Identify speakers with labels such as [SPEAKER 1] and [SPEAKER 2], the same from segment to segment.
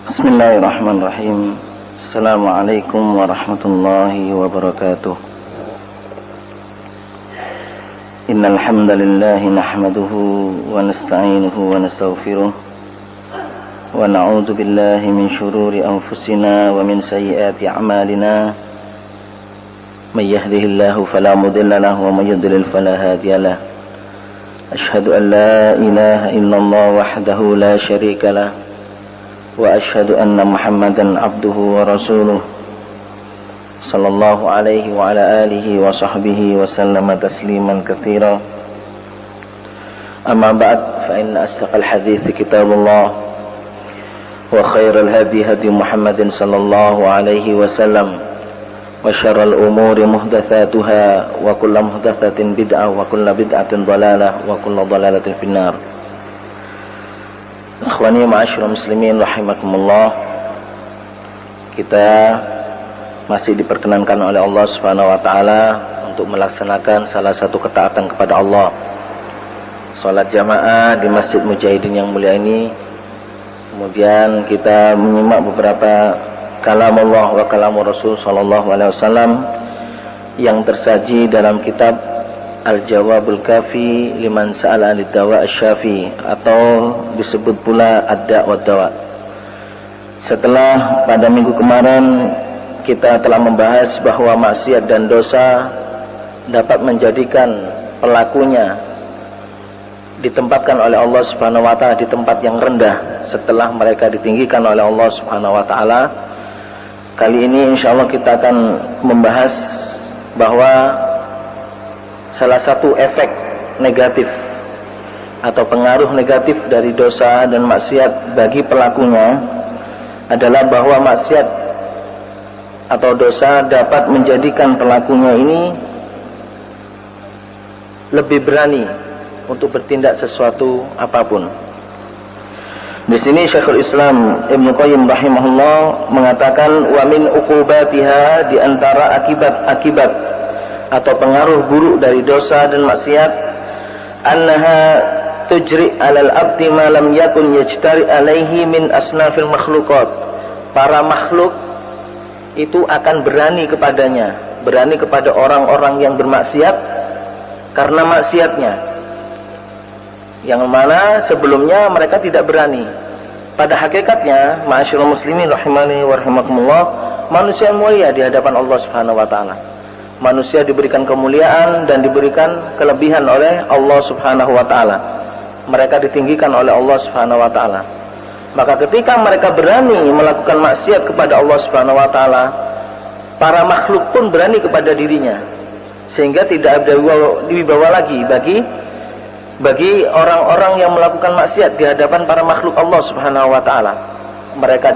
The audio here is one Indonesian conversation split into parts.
[SPEAKER 1] Bismillahirrahmanirrahim. Assalamualaikum warahmatullahi wabarakatuh. Innal hamdalillah nahmaduhu wa nasta'inuhu wa nastaghfiruh wa na'udzu billahi min shururi anfusina wa min sayyiati a'malina. May yahdihillahu fala mudilla lahu wa may yudlil fala hadiya lahu. Ashhadu an la ilaha illallah wahdahu la syarika lahu wa ashhadu anna Muhammadan abduhu wa rasuluh sallallahu alaihi wa ala alihi wa sahbihi wa sallama tasliman katsira. Amma ba'd, fa inna asdaqal hadithi kitabullah wa khairal hadi hadi Muhammadin sallallahu alaihi wasallam wa syarral umuri muhdatsatuha wa kullu muhdatsatin bid'ah wa kullu bid'atin dhalalah wa kullu dhalalatin finnar. Ikhwani ma'asyiral muslimin rahimakumullah. Kita masih diperkenankan oleh Allah Subhanahu wa taala untuk melaksanakan salah satu ketaatan kepada Allah, salat jamaah di Masjid Mujahidin yang mulia ini. Kemudian kita menyimak beberapa kalam Allah wa kalam Rasul sallallahu alaihi wasallam yang tersaji dalam kitab Al-Jawabul Kafi liman sa'ala anid-dawa asy-syafi, atau disebut pula ad-da' wad-dawa. Setelah pada minggu kemarin kita telah membahas bahwa maksiat dan dosa dapat menjadikan pelakunya ditempatkan oleh Allah Subhanahu wa taala di tempat yang rendah setelah mereka ditinggikan oleh Allah Subhanahu wa taala. Kali ini insyaallah kita akan membahas bahwa salah satu efek negatif atau pengaruh negatif dari dosa dan maksiat bagi pelakunya adalah bahwa maksiat atau dosa dapat menjadikan pelakunya ini lebih berani untuk bertindak sesuatu apapun. Di sini Syekhul Islam Ibnu Qayyim rahimahullah mengatakan wa min uqubatiha, di antara akibat-akibat atau pengaruh buruk dari dosa dan maksiat, annaha tujri 'alal 'abdi ma lam yakun yajtari 'alaihi min asnafil makhluqat. Para makhluk itu akan berani kepadanya, berani kepada orang-orang yang bermaksiat karena maksiatnya, yang mana sebelumnya mereka tidak berani. Pada hakikatnya, ma'asyiral muslimin rahimani wa rahimakumullah, manusia mulia di hadapan Allah Subhanahu wa taala. Manusia diberikan kemuliaan dan diberikan kelebihan oleh Allah Subhanahu wa taala. Mereka ditinggikan oleh Allah Subhanahu wa taala. Maka ketika mereka berani melakukan maksiat kepada Allah Subhanahu wa taala, para makhluk pun berani kepada dirinya, sehingga tidak ada wibawa lagi bagi orang-orang yang melakukan maksiat di hadapan para makhluk Allah Subhanahu wa taala. Mereka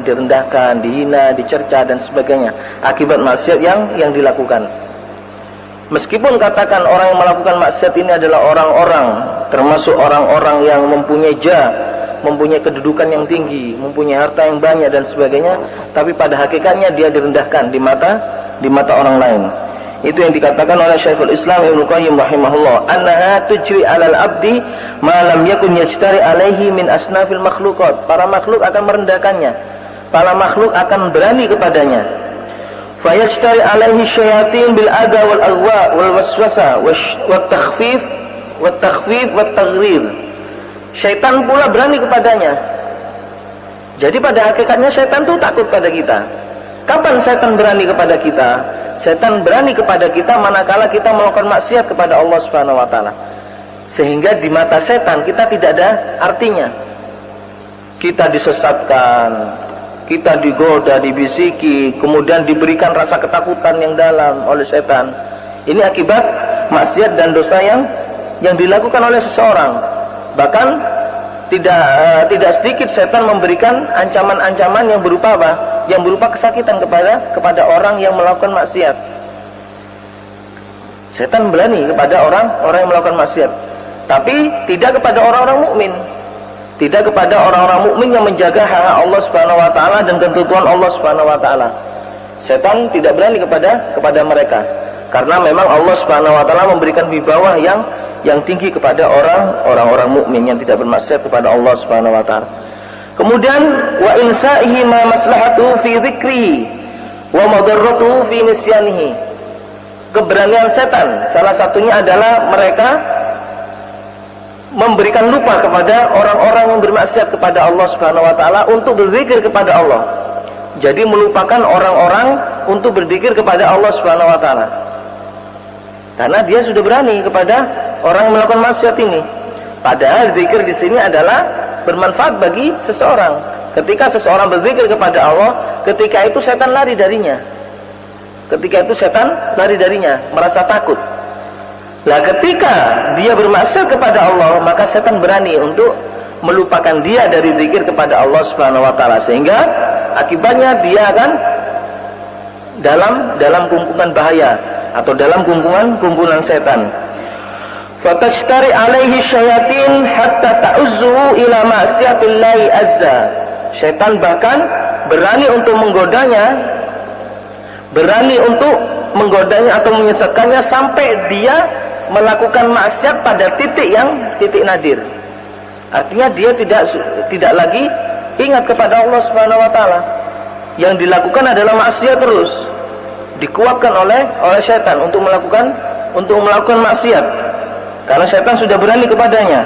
[SPEAKER 1] direndahkan, dihina, dicerca dan sebagainya akibat maksiat yang dilakukan. Meskipun katakan orang yang melakukan maksiat ini adalah orang-orang, termasuk orang-orang yang mempunyai mempunyai kedudukan yang tinggi, mempunyai harta yang banyak dan sebagainya, tapi pada hakikatnya dia direndahkan di mata orang lain. Itu yang dikatakan oleh Syekhul Islam Ibnu Qayyim rahimahullah, annaha tujri 'alal 'abdi ma lam yakun yajtari 'alaihi min asnafil makhluqat. Para makhluk akan merendahkannya, para makhluk akan berani kepadanya. Fa yajtari 'alaihi syayatin bil adha wal aghwa wal waswasa wat takhfif wat taghrir. Syaitan pula berani kepadanya. Jadi pada hakikatnya syaitan itu takut pada kita. Kapan syaitan berani kepada kita? Setan berani kepada kita manakala kita melakukan maksiat kepada Allah Subhanahu wa taala. Sehingga di mata setan kita tidak ada artinya. Kita disesatkan, kita digoda, dibisiki, kemudian diberikan rasa ketakutan yang dalam oleh setan. Ini akibat maksiat dan dosa yang dilakukan oleh seseorang. Bahkan tidak sedikit setan memberikan ancaman-ancaman yang berupa apa? Yang berupa kesakitan kepada orang yang melakukan maksiat. Setan berani kepada orang yang melakukan maksiat, tapi tidak kepada orang-orang mukmin. Tidak kepada orang-orang mukmin yang menjaga hak Allah Subhanahu wa taala dan ketentuan Allah Subhanahu wa taala. Setan tidak berani kepada mereka, karena memang Allah Subhanahu wa taala memberikan wibawa yang tinggi kepada orang-orang mukmin yang tidak bermaksiat kepada Allah Subhanahu wa taala. Kemudian wa insaihi ma maslahatu fi dzikrihi wa madarratuhu fi nisyanihi. Keberanian setan salah satunya adalah mereka memberikan lupa kepada orang-orang yang bermaksiat kepada Allah Subhanahu wa taala untuk berzikir kepada Allah. Jadi melupakan orang-orang untuk berzikir kepada Allah Subhanahu wa taala. Karena dia sudah berani kepada orang yang melakukan maksiat ini. Padahal zikir di sini adalah bermanfaat bagi seseorang. Ketika seseorang berzikir kepada Allah, ketika itu setan lari darinya. Ketika itu setan lari darinya, merasa takut. Lah ketika dia bermaksiat kepada Allah, maka setan berani untuk melupakan dia dari zikir kepada Allah Subhanahu wa taala, sehingga akibatnya dia akan dalam kumpulan bahaya atau dalam kumpulan setan. Fatashtari alaihi syayatin hatta ta'uzzuhu ila ma'siyatillahi azza. Setan bahkan berani untuk menggodanya atau menyesatkannya sampai dia melakukan maksiat pada titik nadir. Artinya dia tidak lagi ingat kepada Allah Subhanahu wa taala. Yang dilakukan adalah maksiat terus. Dikuatkan oleh setan untuk melakukan maksiat. Karena setan sudah berani kepadanya.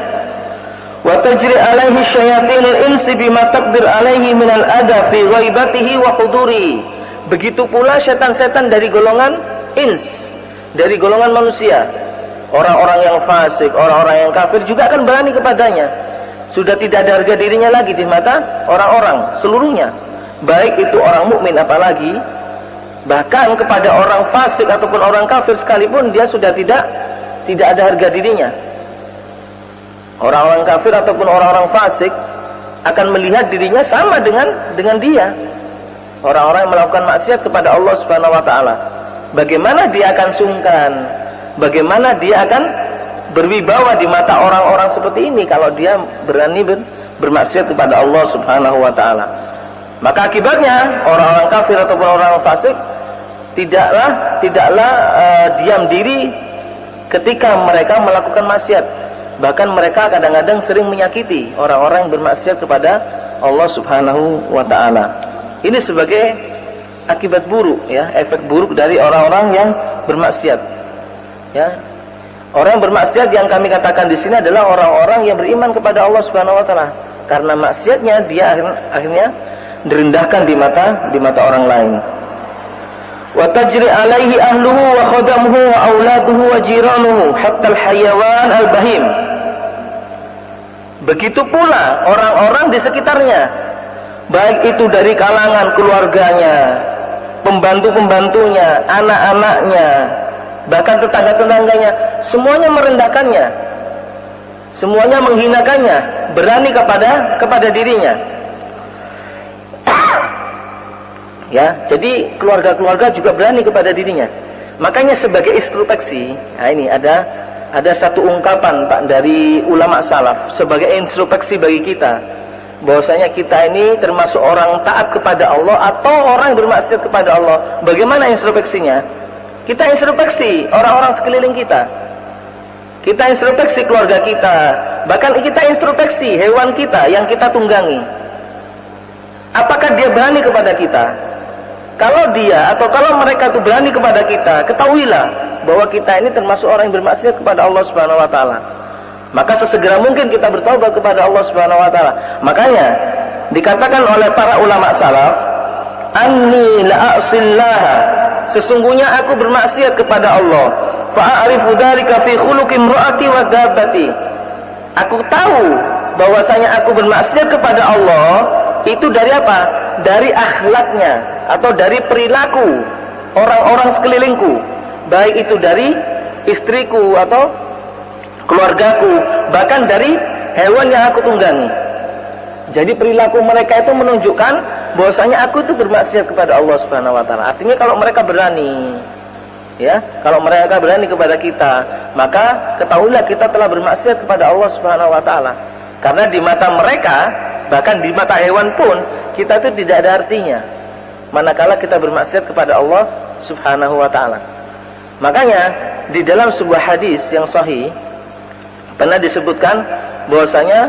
[SPEAKER 1] Wa tajri alaihi syayatinul insi bima taqdir alaihi minal adha fi ghaibatihi wa huduri. Begitu pula setan-setan dari golongan ins, dari golongan manusia. Orang-orang yang fasik, orang-orang yang kafir juga akan berani kepadanya. Sudah tidak ada harga dirinya lagi di mata orang-orang seluruhnya. Baik itu orang mukmin apalagi, bahkan kepada orang fasik ataupun orang kafir sekalipun dia sudah tidak ada harga dirinya. Orang-orang kafir ataupun orang-orang fasik akan melihat dirinya sama dengan dia. Orang-orang yang melakukan maksiat kepada Allah Subhanahu wa taala. Bagaimana dia akan sungkan? Bagaimana dia akan berwibawa di mata orang-orang seperti ini kalau dia berani bermaksiat kepada Allah Subhanahu wa taala. Maka akibatnya orang-orang kafir ataupun orang fasik tidaklah diam diri ketika mereka melakukan maksiat. Bahkan mereka kadang-kadang sering menyakiti orang-orang yang bermaksiat kepada Allah Subhanahu wa taala. Ini sebagai akibat buruk, ya, efek buruk dari orang-orang yang bermaksiat. Ya, orang yang bermaksiat yang kami katakan di sini adalah orang-orang yang beriman kepada Allah Subhanahu wa taala. Karena maksiatnya dia akhirnya direndahkan di mata orang lain. Wa tajri alaihi ahluhu wa khadamuhu wa auladuhu wa jiranuhu hatta al-hayawan al-bahim. Begitu pula orang-orang di sekitarnya, baik itu dari kalangan keluarganya, pembantu-pembantunya, anak-anaknya, bahkan tetangga-tetangganya, semuanya merendahkannya, semuanya menghinakannya, berani kepada dirinya. Ya, jadi keluarga-keluarga juga berani kepada dirinya. Makanya sebagai introspeksi, nah ini ada satu ungkapan Pak dari ulama salaf sebagai introspeksi bagi kita, bahwasanya kita ini termasuk orang taat kepada Allah atau orang yang bermaksiat kepada Allah. Bagaimana introspeksinya? Kita introspeksi orang-orang sekeliling kita. Kita introspeksi keluarga kita. Bahkan kita introspeksi hewan kita yang kita tunggangi. Apakah dia berani kepada kita? Kalau dia atau kalau mereka itu berani kepada kita, ketahuilah bahwa kita ini termasuk orang yang bermaksiat kepada Allah Subhanahu wa taala. Maka sesegera mungkin kita bertaubat kepada Allah Subhanahu wa taala. Makanya dikatakan oleh para ulama salaf, anni la'asillaha, sesungguhnya aku bermaksiat kepada Allah. Fa'arifu dzalika fi khuluqi imraati wa dabbati. Aku tahu bahwasanya aku bermaksiat kepada Allah itu dari apa? Dari akhlaknya atau dari perilaku orang-orang sekelilingku, baik itu dari istriku atau keluargaku, bahkan dari hewan yang aku tunggangi. Jadi perilaku mereka itu menunjukkan bahwasanya aku itu bermaksiat kepada Allah Subhanahu wa taala. Artinya kalau mereka berani, ya, kalau mereka berani kepada kita, maka ketahuilah kita telah bermaksiat kepada Allah Subhanahu wa taala. Karena di mata mereka, bahkan di mata hewan pun, kita itu tidak ada artinya manakala kita bermaksiat kepada Allah Subhanahu wa taala. Makanya di dalam sebuah hadis yang sahih pernah disebutkan bahwasanya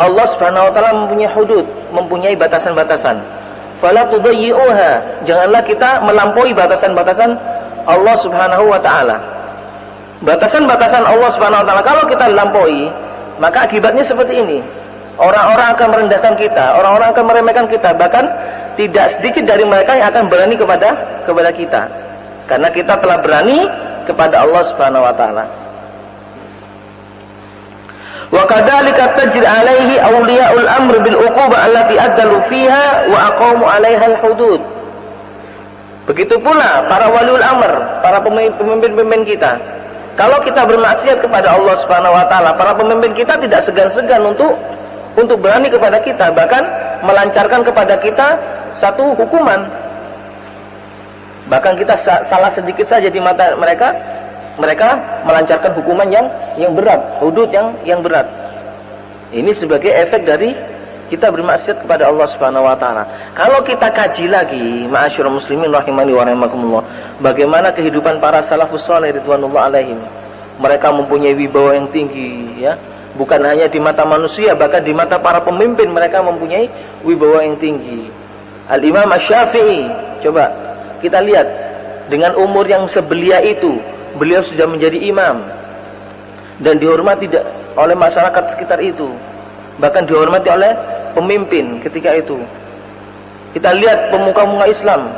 [SPEAKER 1] Allah Subhanahu wa taala mempunyai hudud, mempunyai batasan-batasan. Fala tudayyi'uha, janganlah kita melampaui batasan-batasan Allah Subhanahu wa taala. Batasan-batasan Allah Subhanahu wa taala kalau kita lampaui, maka akibatnya seperti ini. Orang-orang akan merendahkan kita, orang-orang akan meremehkan kita, bahkan tidak sedikit dari mereka yang akan berani kepada kita. Karena kita telah berani kepada Allah Subhanahu wa taala. Wa kadzalika tajri alaihi awliyaul amr bil uqubah allati addalu fiha wa aqamu 'alaiha al hudud. Begitu pula para waliul amr, para pemimpin-pemimpin kita. Kalau kita bermaksiat kepada Allah Subhanahu wa taala, para pemimpin kita tidak segan-segan untuk berani kepada kita, bahkan melancarkan kepada kita satu hukuman. Bahkan kita salah sedikit saja di mata mereka melancarkan hukuman yang berat, hudud yang berat. Ini sebagai efek dari kita bermaksiat kepada Allah Subhanahu wa taala. Kalau kita kaji lagi, ma'asyiral muslimin rahimani wa rahimakumullah, bagaimana kehidupan para salafus saleh ridwanullah alaihim. Mereka mempunyai wibawa yang tinggi, ya. Bukan hanya di mata manusia, bahkan di mata para pemimpin mereka mempunyai wibawa yang tinggi. Al-Imam Asy-Syafi'i, coba kita lihat, dengan umur yang sebelia itu, beliau sudah menjadi imam dan dihormati oleh masyarakat sekitar itu, bahkan dihormati oleh pemimpin ketika itu. Kita lihat pemuka-pemuka Islam,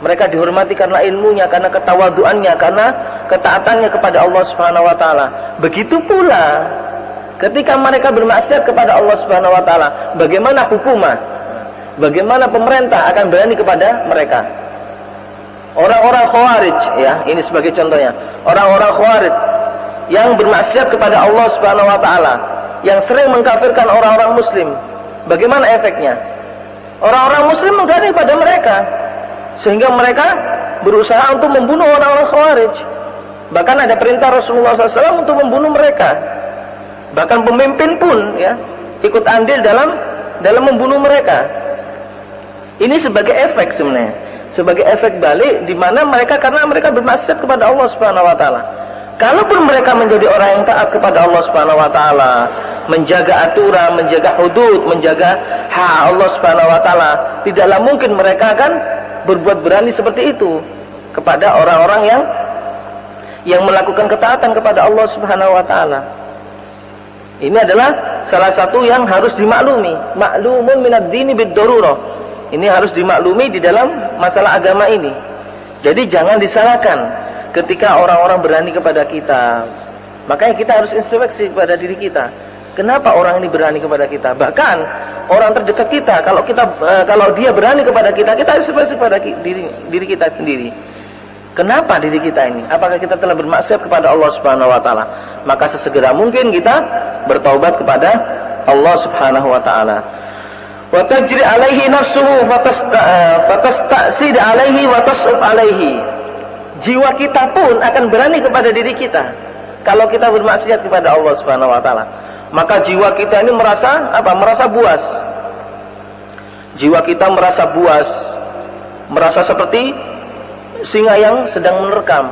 [SPEAKER 1] mereka dihormati karena ilmunya, karena ketawaduannya, karena ketaatannya kepada Allah Subhanahu wa taala. Begitu pula ketika mereka bermaksiat kepada Allah Subhanahu wa taala, bagaimana hukumah? Bagaimana pemerintah akan berani kepada mereka? Orang-orang Khawarij, ya, ini sebagai contohnya. Orang-orang Khawarij yang bermaksiat kepada Allah Subhanahu wa taala, yang sering mengkafirkan orang-orang muslim. Bagaimana efeknya? Orang-orang muslim berani pada mereka, sehingga mereka berusaha untuk membunuh orang-orang Khawarij. Bahkan ada perintah Rasulullah SAW untuk membunuh mereka. Bahkan pemimpin pun, ya, ikut andil dalam membunuh mereka. Ini sebagai efek sebenarnya, sebagai efek balik di mana karena mereka bermaksiat kepada Allah Subhanahu wa taala. Kalaupun mereka menjadi orang yang taat kepada Allah Subhanahu wa taala, menjaga aturan, menjaga hudud, menjaga hak Allah Subhanahu wa taala, tidaklah mungkin mereka akan berbuat berani seperti itu kepada orang-orang yang melakukan ketaatan kepada Allah Subhanahu wa taala. Ini adalah salah satu yang harus dimaklumi, maklumun minad dini bid-darurah. Ini harus dimaklumi di dalam masalah agama ini. Jadi jangan disalahkan ketika orang-orang berani kepada kita. Makanya kita harus introspeksi kepada diri kita. Kenapa orang ini berani kepada kita? Bahkan orang terdekat kita, kalau dia berani kepada kita, kita harus introspeksi kepada diri kita sendiri. Kenapa diri kita ini? Apakah kita telah bermaksiat kepada Allah Subhanahu wa taala? Maka sesegera mungkin kita bertaubat kepada Allah Subhanahu wa taala. Wa tajri alaihi nafsuhu fatasta'sid alaihi wa tas'ub alaihi. Jiwa kita pun akan berani kepada diri kita kalau kita bermaksiat kepada Allah Subhanahu wa taala. Maka jiwa kita ini merasa buas. Jiwa kita merasa buas, merasa seperti singa yang sedang menerkam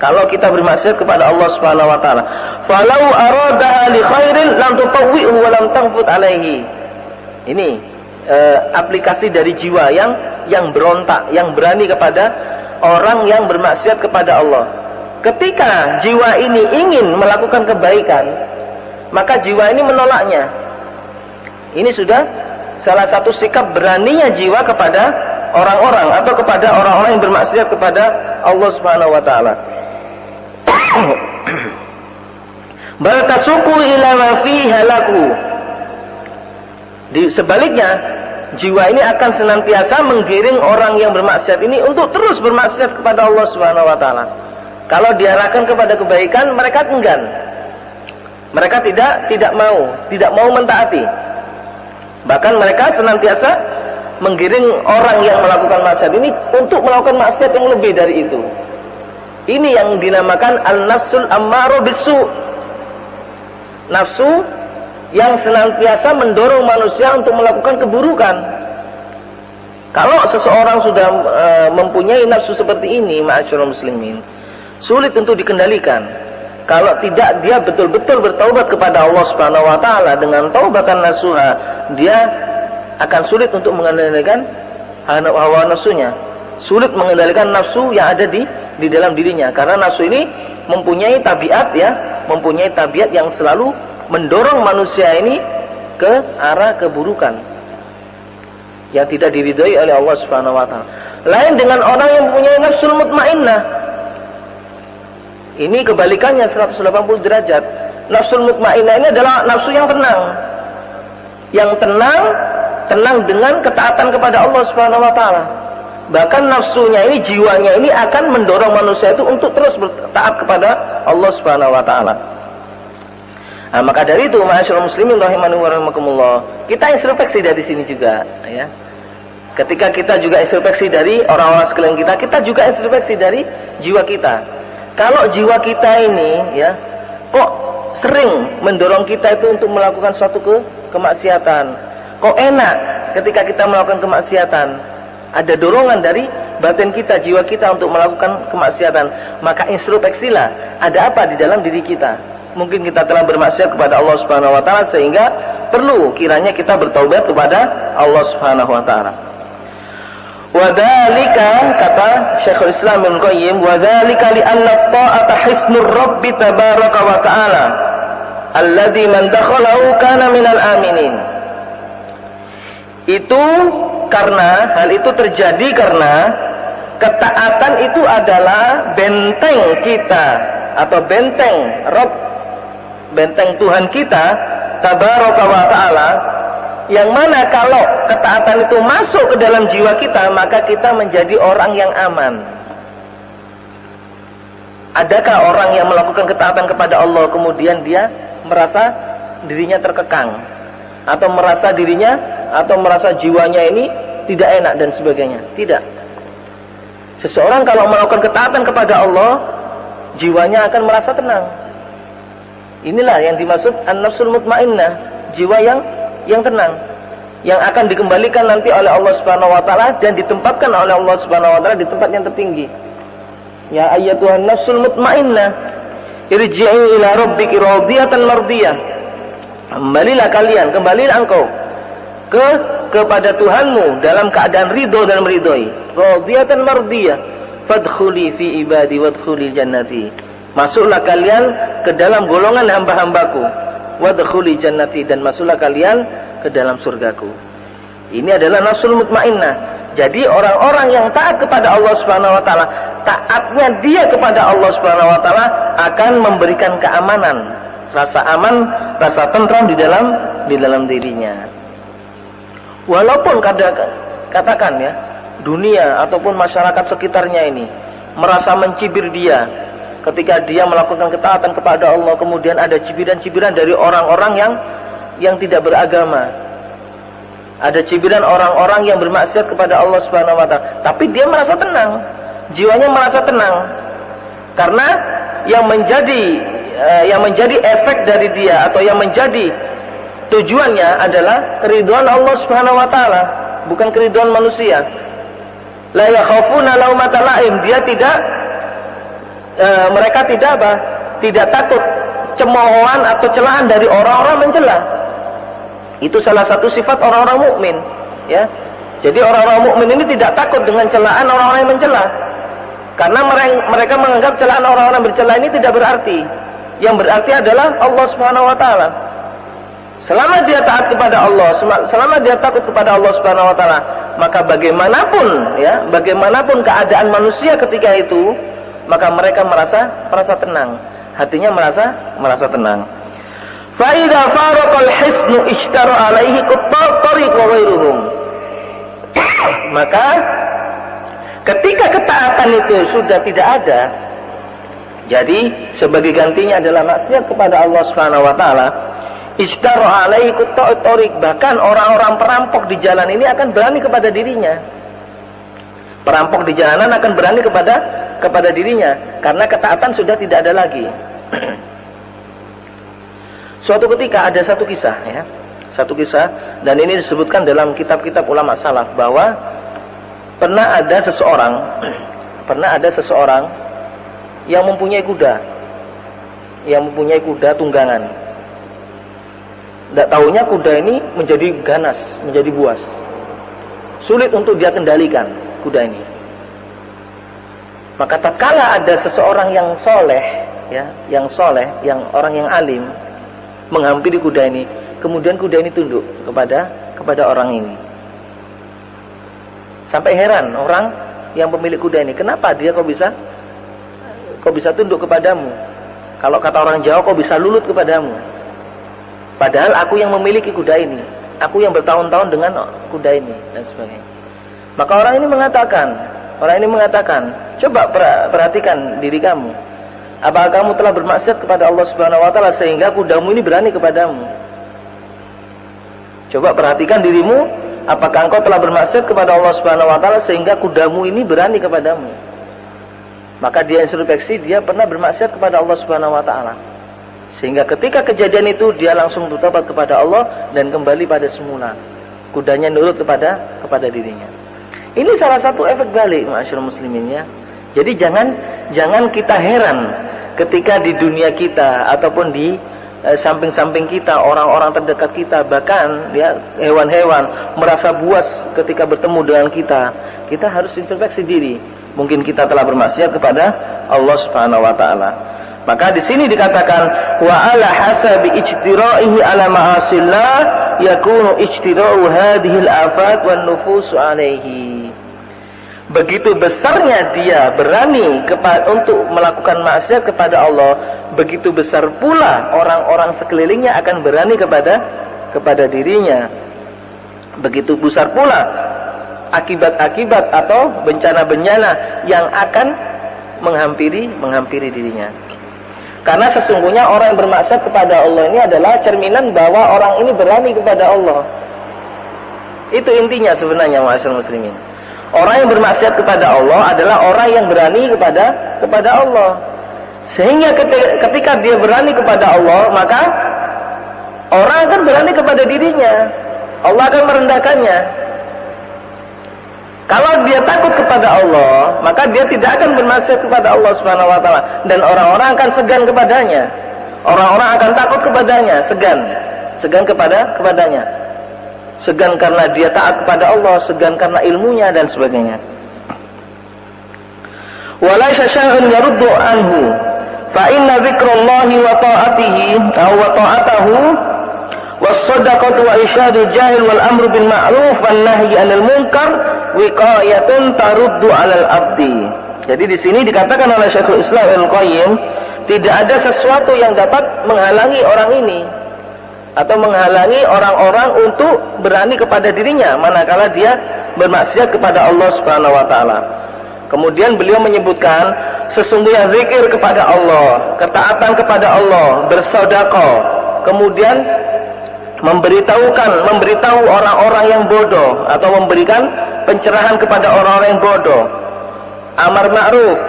[SPEAKER 1] kalau kita bermaksiat kepada Allah Subhanahu wa taala. Falau arada li khairin lam tutawwi'hu wa lam tanfut alaihi. Ini aplikasi dari jiwa yang berontak, yang berani kepada orang yang bermaksiat kepada Allah. Ketika jiwa ini ingin melakukan kebaikan, maka jiwa ini menolaknya. Ini sudah salah satu sikap beraninya jiwa kepada orang-orang atau kepada orang-orang yang bermaksiat kepada Allah Subhanahu wa taala. Bal tasuqu ila ma fiha laku. Sebaliknya, jiwa ini akan senantiasa menggiring orang yang bermaksiat ini untuk terus bermaksiat kepada Allah Subhanahu wa taala. Kalau diarahkan kepada kebaikan, mereka enggan. Mereka tidak mau mentaati. Bahkan mereka senantiasa menggiring orang yang melakukan maksiat ini untuk melakukan maksiat yang lebih dari itu. Ini yang dinamakan al-nafsul ammaru bisu. Nafsu yang senantiasa mendorong manusia untuk melakukan keburukan. Kalau seseorang sudah mempunyai nafsu seperti ini, ma'asyiral muslimin, sulit untuk dikendalikan. Kalau tidak dia betul-betul bertaubat kepada Allah Subhanahu wa taala dengan taubatan nasuha, dia akan sulit untuk mengendalikan hawa nafsunya. Sulit mengendalikan nafsu yang ada di dalam dirinya, karena nafsu ini mempunyai tabiat mempunyai tabiat yang selalu mendorong manusia ini ke arah keburukan yang tidak diridhoi oleh Allah Subhanahu wa taala. Lain dengan orang yang mempunyai nafsul mutmainnah. Ini kebalikannya 180 derajat. Nafsul mutmainnah ini adalah nafsu yang tenang. Yang tenang dengan ketaatan kepada Allah Subhanahu wa taala. Bahkan nafsunya ini, jiwanya ini akan mendorong manusia itu untuk terus taat kepada Allah Subhanahu wa taala. Nah, maka dari itu, ma'asyiral muslimin rahimani wa rahimakumullah, kita introspeksi dari sini juga, ya. Ketika kita juga introspeksi dari orang-orang sekeliling kita, kita juga introspeksi dari jiwa kita. Kalau jiwa kita ini, ya, kok sering mendorong kita itu untuk melakukan suatu kemaksiatan. Kok enak ketika kita melakukan kemaksiatan. Ada dorongan dari batin kita, jiwa kita untuk melakukan kemaksiatan. Maka introspeksilah, ada apa di dalam diri kita. Mungkin kita telah bermaksiat kepada Allah Subhanahu wa taala, sehingga perlu kiranya kita bertaubat kepada Allah Subhanahu wa taala. Wadzalika, kata Syekhul Islam Ibnu Qayyim, wadzalika li anna ta'ata hisnur rabbi tabaraka wa ta'ala alladzi man dakhalahu kana minal aminin. Itu karena hal itu terjadi karena ketaatan itu adalah benteng kita atau benteng Rabb, benteng Tuhan kita tabaraka wa ta'ala, yang mana kalau ketaatan itu masuk ke dalam jiwa kita, maka kita menjadi orang yang aman. Adakah orang yang melakukan ketaatan kepada Allah kemudian dia merasa dirinya terkekang, atau merasa dirinya atau merasa jiwanya ini tidak enak dan sebagainya? Tidak. Seseorang kalau melakukan ketaatan kepada Allah, jiwanya akan merasa tenang. Inilah yang dimaksud an-nafsul mutmainnah, jiwa yang tenang, yang akan dikembalikan nanti oleh Allah Subhanahu wa taala dan ditempatkan oleh Allah Subhanahu wa taala di tempat yang tertinggi. Ya ayyatuhan nafsul mutmainnah, irji'i ila rabbiki radiyatan mardiyah. Kembalilah engkau kepada Tuhanmu dalam keadaan ridho dan meridhoi. Radiyatan mardiyah, fadkhuli fi ibadi wadkhuli jannati. Masuklah kalian ke dalam golongan hamba-hambaku. Wadkhuli jannati, dan masuklah kalian ke dalam surgaku. Ini adalah nafsul mutmainnah. Jadi orang-orang yang taat kepada Allah Subhanahu wa taala, taatnya dia kepada Allah Subhanahu wa taala akan memberikan keamanan, rasa aman, rasa tentram di dalam dirinya. Walaupun katakan ya, dunia ataupun masyarakat sekitarnya ini merasa mencibir dia ketika dia melakukan ketaatan kepada Allah, kemudian ada cibiran-cibiran dari orang-orang yang tidak beragama. Ada cibiran orang-orang yang bermaksiat kepada Allah Subhanahu wa taala, tapi dia merasa tenang, jiwanya merasa tenang. Karena yang menjadi efek dari dia atau yang menjadi tujuannya adalah keridhaan Allah Subhanahu wa taala, bukan keridhaan manusia. La yakhafuna laumata laim, dia tidak mereka tidak takut cemoohan atau celaan dari orang-orang mencela. Itu salah satu sifat orang-orang mukmin, ya. Jadi orang-orang mukmin ini tidak takut dengan celaan orang-orang yang mencela. Karena mereka menganggap celaan orang-orang bercela ini tidak berarti. Yang berarti adalah Allah Subhanahu wa taala. Selama dia taat kepada Allah, selama dia takut kepada Allah Subhanahu wa taala, maka bagaimanapun keadaan manusia ketika itu, maka mereka merasa tenang. Hatinya merasa tenang. Fa idza faraqal hisnu ishtara alaihi qattariq wa ghairuhum. Maka ketika ketaatan itu sudah tidak ada, jadi sebagai gantinya adalah maksiat kepada Allah Subhanahu wa taala, ishtara alaihi qattariq, bahkan orang-orang perampok di jalan ini akan berani kepada dirinya. Perampok di jalanan akan berani kepada dirinya karena ketaatan sudah tidak ada lagi. Suatu ketika ada satu kisah, dan ini disebutkan dalam kitab-kitab ulama salaf, bahwa pernah ada seseorang yang mempunyai kuda. yang mempunyai kuda tunggangan. Tidak tahunya kuda ini menjadi ganas, menjadi buas. Sulit untuk dia kendalikan kuda ini. Maka tatkala ada seseorang yang soleh, ya, yang orang yang alim menghampiri kuda ini, kemudian kuda ini tunduk kepada orang ini. Sampai heran orang yang pemilik kuda ini, kenapa dia kok bisa tunduk kepadamu? Kalau kata orang Jawa, kok bisa lulut kepadamu? Padahal aku yang memiliki kuda ini, aku yang bertahun-tahun dengan kuda ini dan sebagainya. Maka orang ini mengatakan, coba perhatikan diri kamu. Apakah kamu telah bermaksiat kepada Allah Subhanahu wa taala sehingga kudamu ini berani kepadamu? Coba perhatikan dirimu, apakah engkau telah bermaksiat kepada Allah Subhanahu wa taala sehingga kudamu ini berani kepadamu? Maka dia introspeksi, dia pernah bermaksiat kepada Allah Subhanahu wa taala. Sehingga ketika kejadian itu dia langsung bertobat kepada Allah dan kembali pada semula. Kudanya nurut kepada dirinya. Ini salah satu efek balik, ma'asyiral muslimin, ya. Jadi jangan kita heran ketika di dunia kita ataupun di samping-samping kita, orang-orang terdekat kita, bahkan ya hewan-hewan merasa buas ketika bertemu dengan kita. Kita harus introspeksi diri. Mungkin kita telah bermaksiat kepada Allah Subhanahu wa taala. Maka di sini dikatakan wa ala hasabi ijtira'ihi ala ma'asillah yakunu ijtira'u hadhil afat wan nufusu alaihi. Begitu besarnya dia berani untuk melakukan maksiat kepada Allah, begitu besar pula orang-orang sekelilingnya akan berani kepada dirinya. Begitu besar pula akibat-akibat atau bencana-bencana yang akan menghampiri dirinya. Karena sesungguhnya orang yang bermaksiat kepada Allah ini adalah cerminan bahwa orang ini berani kepada Allah. Itu intinya sebenarnya, ma'asyiral muslimin. Orang yang bermaksiat kepada Allah adalah orang yang berani kepada Allah. Sehingga ketika dia berani kepada Allah, maka orang akan berani kepada dirinya. Allah akan merendahkannya. Kalau dia takut kepada Allah, maka dia tidak akan bermaksiat kepada Allah Subhanahu wa taala dan orang-orang akan segan kepadanya. Orang-orang akan takut kepadanya, segan kepadanya. Segan karena dia taat kepada Allah, segan karena ilmunya dan sebagainya. Walaysa syai'un yaruddu anhu fa inna dzikrallahi wa ta'atihi aw wa ta'atahu was-shadaqatu wa irsyadul jahil wal amru bil ma'ruf wan nahyi 'anil munkar wiqayatun taruddu 'alal abdi. Jadi di sini dikatakan oleh Syekhul Islam Ibnu Qayyim, tidak ada sesuatu yang dapat menghalangi orang ini atau menghalangi orang-orang untuk berani kepada dirinya manakala dia bermaksiat kepada Allah Subhanahu wa taala. Kemudian beliau menyebutkan sesungguhnya zikir kepada Allah, ketaatan kepada Allah, bersedekah, kemudian memberitahu orang-orang yang bodoh atau memberikan pencerahan kepada orang-orang yang bodoh, amar ma'ruf,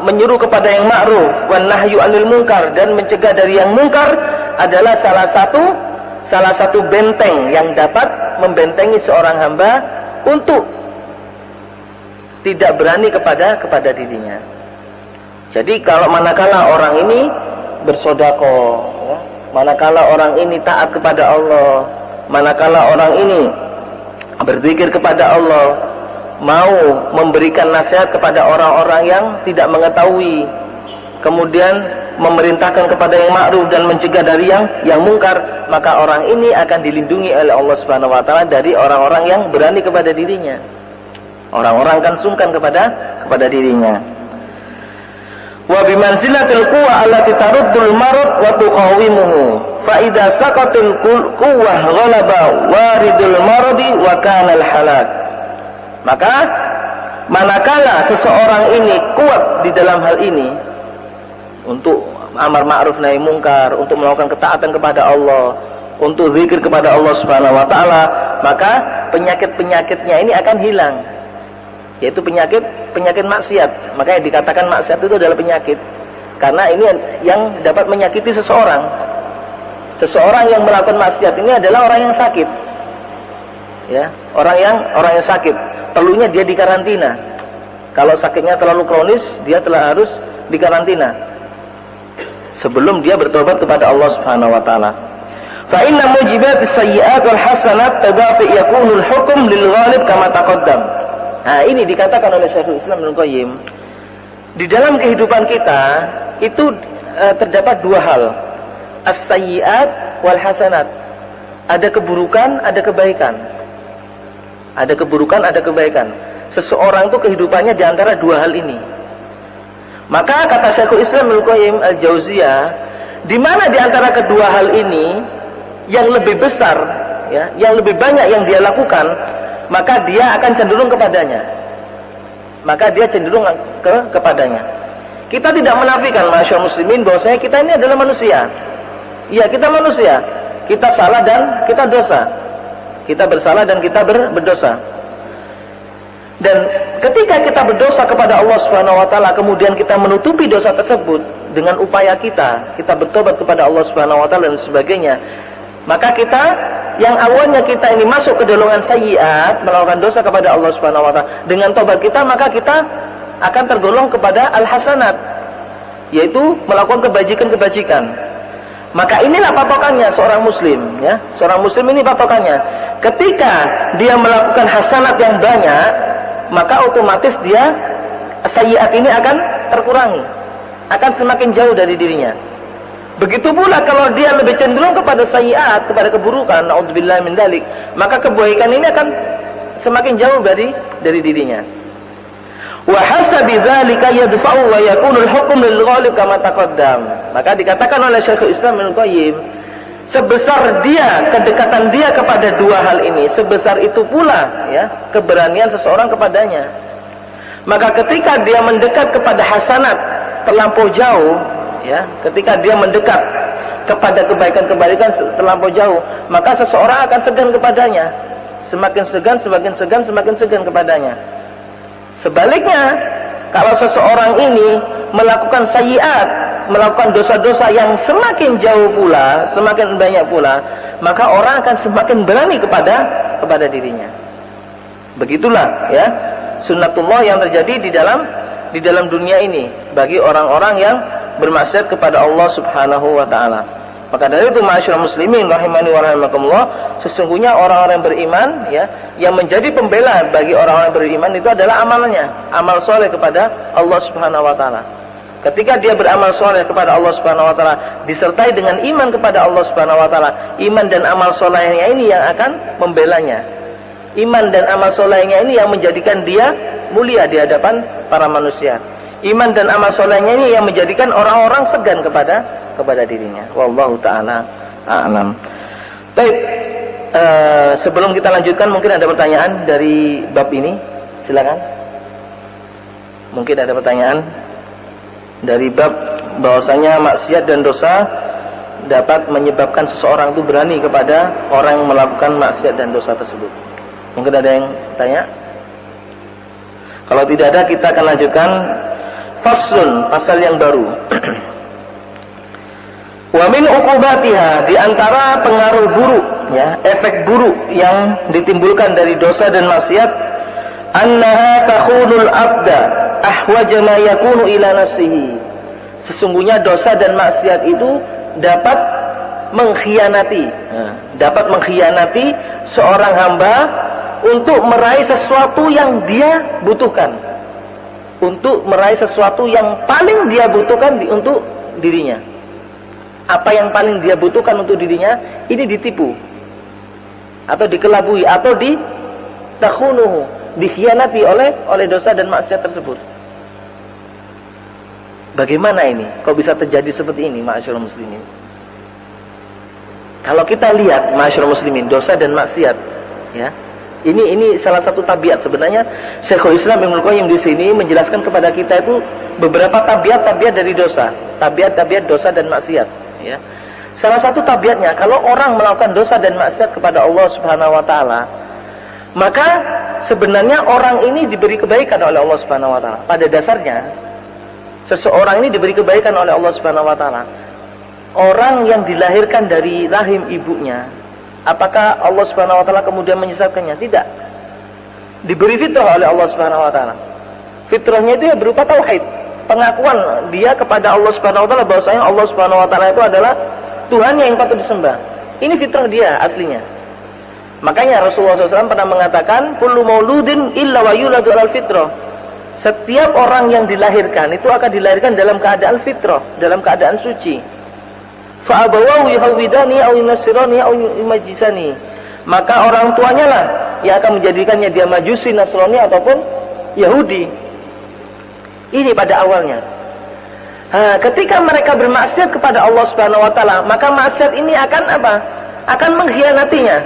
[SPEAKER 1] menyuruh kepada yang ma'ruf, wan nahyu 'anil munkar, dan mencegah dari yang munkar adalah salah satu benteng yang dapat membentengi seorang hamba untuk tidak berani kepada dirinya. Jadi kalau manakala orang ini bersedekah, ya, manakala orang ini taat kepada Allah, manakala orang ini berzikir kepada Allah, mau memberikan nasihat kepada orang-orang yang tidak mengetahui, kemudian memerintahkan kepada yang ma'ruf dan mencegah dari yang mungkar, maka orang ini akan dilindungi oleh Allah Subhanahu wa taala dari orang-orang yang berani kepada dirinya. Orang-orang akan sungkan kepada dirinya. Wa bimanzilatil quwwa allati taruddul marad wa tuqawimuhu fa idza saqatil quwwah ghalaba waridul maradi wa kana al halak. Maka manakala seseorang ini kuat di dalam hal ini untuk amar ma'ruf nahi mungkar, untuk melakukan ketaatan kepada Allah, untuk zikir kepada Allah Subhanahu wa taala, maka penyakit-penyakitnya ini akan hilang. Yaitu penyakit maksiat. Makanya dikatakan maksiat itu adalah penyakit. Karena ini yang dapat menyakiti seseorang. Seseorang yang melakukan maksiat ini adalah orang yang sakit. Ya, orang yang sakit. Perlunya dia dikarantina. Kalau sakitnya terlalu kronis, dia telah harus dikarantina sebelum dia bertobat kepada Allah Subhanahu wa taala. Fa inna mujibat as-sayyi'at wal hasanat tadafi yakunul hukm lil ghalib kama taqaddam. Nah, ini dikatakan oleh Syekhul Islam Ibnu Qayyim. Di dalam kehidupan kita itu terdapat dua hal. As-sayyi'at wal hasanat. Ada keburukan, ada kebaikan. Ada keburukan, ada kebaikan. Seseorang itu kehidupannya di antara dua hal ini. Maka kata Syekhul Islam Ibnu Qayyim Al-Jauziyah, di mana di antara kedua hal ini yang lebih besar, ya, yang lebih banyak yang dia lakukan, maka dia akan cenderung kepadanya. Maka dia cenderung kepadanya. Kita tidak menafikan, masyaallah muslimin, bahwasanya kita ini adalah manusia. Iya, kita manusia. Kita salah dan kita dosa. Kita bersalah dan kita berdosa. Dan ketika kita berdosa kepada Allah Subhanahu wa taala, kemudian kita menutupi dosa tersebut dengan upaya kita bertobat kepada Allah Subhanahu wa taala dan sebagainya, maka kita yang awalnya kita ini masuk ke golongan sayyiat, melakukan dosa kepada Allah Subhanahu wa taala, dengan tobat kita maka kita akan tergolong kepada al-hasanat, yaitu melakukan kebajikan-kebajikan. Maka inilah patokannya seorang muslim, ya. Seorang muslim ini patokannya. Ketika dia melakukan hasanat yang banyak, maka otomatis dia sayyiat ini akan terkurangi, akan semakin jauh dari dirinya. Begitu pula kalau dia lebih cenderung kepada sayyiat, kepada keburukan, naudzubillah min dzalik, maka kebaikan ini akan semakin jauh dari dirinya. Wa hasabi dzalika yadfa'u wa yakunu al-hukm lil ghalib kama taqaddam. Maka dikatakan oleh Syekhul Islam Ibnu Qayyim, sebesar dia kedekatan dia kepada dua hal ini, sebesar itu pula, ya, keberanian seseorang kepadanya. Maka ketika dia mendekat kepada hasanat terlampau jauh, ya, ketika dia mendekat kepada kebaikan-kebaikan terlampau jauh, maka seseorang akan segan kepadanya. Semakin segan, semakin segan, semakin segan kepadanya. Sebaliknya, kalau seseorang ini melakukan sayyiat, melakukan dosa-dosa yang semakin jauh pula, semakin banyak pula, maka orang akan semakin berani kepada dirinya. Begitulah, ya, sunnatullah yang terjadi di dalam dunia ini bagi orang-orang yang bermaksiat kepada Allah Subhanahu wa taala. Maka dari itu ma'asyiral muslimin rahimani wa rahimakumullah, sesungguhnya orang-orang beriman, ya, yang menjadi pembela bagi orang-orang beriman itu adalah amalnya, amal soleh kepada Allah Subhanahu wa taala. Ketika dia beramal soleh kepada Allah Subhanahu wa taala disertai dengan iman kepada Allah Subhanahu wa taala, iman dan amal solehnya ini yang akan membelanya. Iman dan amal solehnya ini yang menjadikan dia mulia di hadapan para manusia. Iman dan amal solehnya ini yang menjadikan orang-orang segan kepada dirinya. Wallahu ta'ala a'lam. Baik, sebelum kita lanjutkan, mungkin ada pertanyaan dari bab ini. Silakan. Mungkin ada pertanyaan dari bab bahwasanya maksiat dan dosa dapat menyebabkan seseorang itu berani kepada orang yang melakukan maksiat dan dosa tersebut. Mungkin ada yang tanya? Kalau tidak ada, kita akan lanjutkan faslun, pasal yang baru. Wa min uqubatiha, di antara pengaruh buruk, ya, efek buruk yang ditimbulkan dari dosa dan maksiat, annaha takhunul abda ahwaja ma yakunu ila nafsihi. Sesungguhnya dosa dan maksiat itu dapat mengkhianati seorang hamba untuk meraih sesuatu yang dia butuhkan, untuk meraih sesuatu yang paling dia butuhkan untuk dirinya. Apa yang paling dia butuhkan untuk dirinya ini ditipu atau dikelabui atau ditakhunuhu, dikhianati oleh dosa dan maksiat tersebut. Bagaimana ini? Kok bisa terjadi seperti ini, ma'asyiral muslimin? Kalau kita lihat, ma'asyiral muslimin, dosa dan maksiat, ya, ini salah satu tabiat. Sebenarnya Syekhul Islam Ibnu Qayyim di sini menjelaskan kepada kita itu beberapa tabiat dari dosa, tabiat dosa dan maksiat. Ya. Salah satu tabiatnya, kalau orang melakukan dosa dan maksiat kepada Allah Subhanahu wa taala, maka sebenarnya orang ini diberi kebaikan oleh Allah Subhanahu wa taala. Pada dasarnya seseorang ini diberi kebaikan oleh Allah Subhanahu wa taala. Orang yang dilahirkan dari rahim ibunya, apakah Allah Subhanahu wa taala kemudian menyesatkannya? Tidak. Diberi fitrah oleh Allah Subhanahu wa taala. Fitrahnya itu ya berupa tauhid. pengakuan dia kepada Allah Subhanahu wa taala bahwasanya Allah Subhanahu wa taala itu adalah Tuhan yang patut disembah. Ini fitrah dia aslinya. Makanya Rasulullah SAW pernah mengatakan, kullu mauludin illa wa yuladu alal fitrah. Setiap orang yang dilahirkan itu akan dilahirkan dalam keadaan fitrah, dalam keadaan suci. Fa abawahu yuhawidani aw yunasirani aw yumajjisani. Maka orang tuanya lah yang akan menjadikannya dia Majusi, Nasrani ataupun Yahudi. Ini pada awalnya. Ketika mereka bermaksiat kepada Allah Subhanahu wa taala, maka maksiat ini akan apa? Akan mengkhianatinya.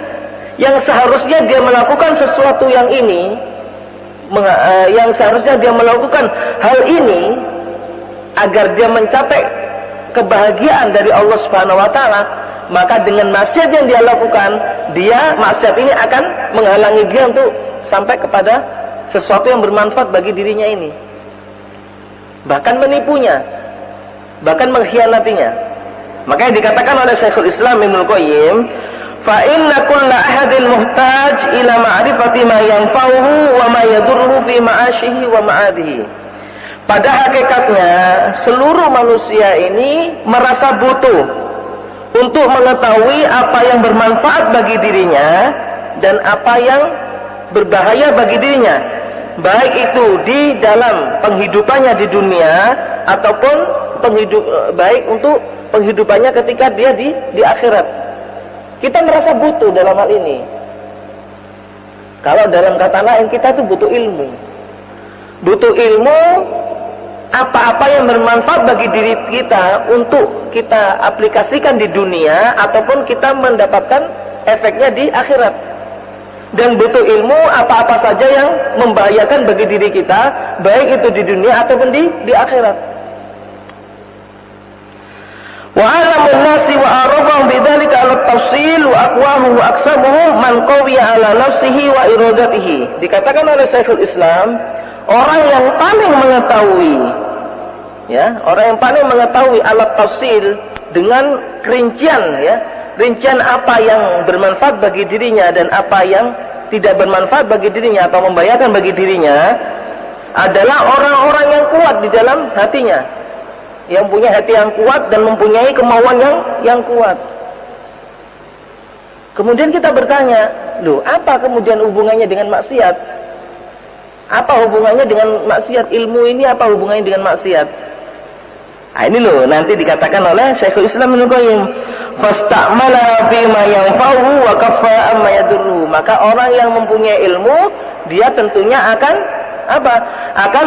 [SPEAKER 1] Yang seharusnya dia melakukan sesuatu yang ini, yang seharusnya dia melakukan hal ini agar dia mencapai kebahagiaan dari Allah Subhanahu wa taala, maka dengan maksiat yang dia lakukan, maksiat ini akan menghalangi dia untuk sampai kepada sesuatu yang bermanfaat bagi dirinya ini. Bahkan menipunya, bahkan mengkhianatinya. Makanya dikatakan oleh Syekhul Islam Ibnu Qayyim, fa inna kulla ahadin muhtaj ila ma'rifati ma yanfa'uhu wa ma yadurruhu fi ma'ashihi wa ma'adihi. Pada hakikatnya seluruh manusia ini merasa butuh untuk mengetahui apa yang bermanfaat bagi dirinya dan apa yang berbahaya bagi dirinya, baik itu di dalam penghidupannya di dunia ataupun baik untuk penghidupannya ketika dia di akhirat. Kita merasa butuh dalam hal ini. Kalau dalam kata lain, kita itu butuh ilmu. Butuh ilmu apa-apa yang bermanfaat bagi diri kita untuk kita aplikasikan di dunia ataupun kita mendapatkan efeknya di akhirat. Dan butuh ilmu apa-apa saja yang membahayakan bagi diri kita, baik itu di dunia ataupun di akhirat. Wa alamun nasi wa arafahum bidzalika ala tafsil wa aqwamuhu wa aqsamuhu man qawiya ala nafsihi wa iradatihi. Dikatakan oleh Syekhul Islam, orang yang paling mengetahui, orang yang paling mengetahui alat tafsil dengan rincian, rincian apa yang bermanfaat bagi dirinya dan apa yang tidak bermanfaat bagi dirinya atau membahayakan bagi dirinya adalah orang-orang yang kuat di dalam hatinya, yang punya hati yang kuat dan mempunyai kemauan yang kuat. Kemudian kita bertanya, apa kemudian hubungannya dengan maksiat? Apa hubungannya dengan maksiat? Ilmu ini apa hubungannya dengan maksiat? Nah, ini nanti dikatakan oleh Syekhul Islam Ibnu Qayyim, fastamala bima yanfa'uhu wa kaffa amma yadurru. Maka orang yang mempunyai ilmu, dia tentunya akan akan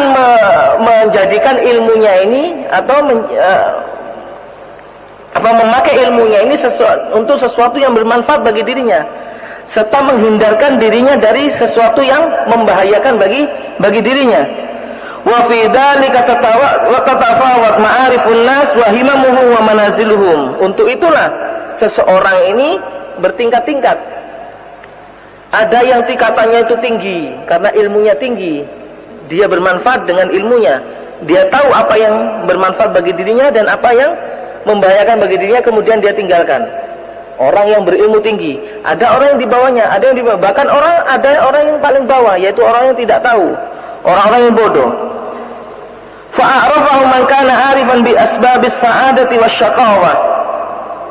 [SPEAKER 1] menjadikan ilmunya ini atau memakai ilmunya ini untuk sesuatu yang bermanfaat bagi dirinya, serta menghindarkan dirinya dari sesuatu yang membahayakan bagi dirinya. Wa fi dzalika tatafawat ma'arifun nas wa himamuhum wa manaziluhum. Untuk itulah seseorang ini bertingkat-tingkat. Ada yang tingkatannya itu tinggi karena ilmunya tinggi. Dia bermanfaat dengan ilmunya. Dia tahu apa yang bermanfaat bagi dirinya dan apa yang membahayakan bagi dirinya, kemudian dia tinggalkan. Orang yang berilmu tinggi. Ada orang yang di bawahnya, ada yang di bawah. Bahkan ada orang yang paling bawah, yaitu orang yang tidak tahu, orang-orang yang bodoh. Fa'arafahu man kana arifan bi asbabis sa'adati wasyaqawah.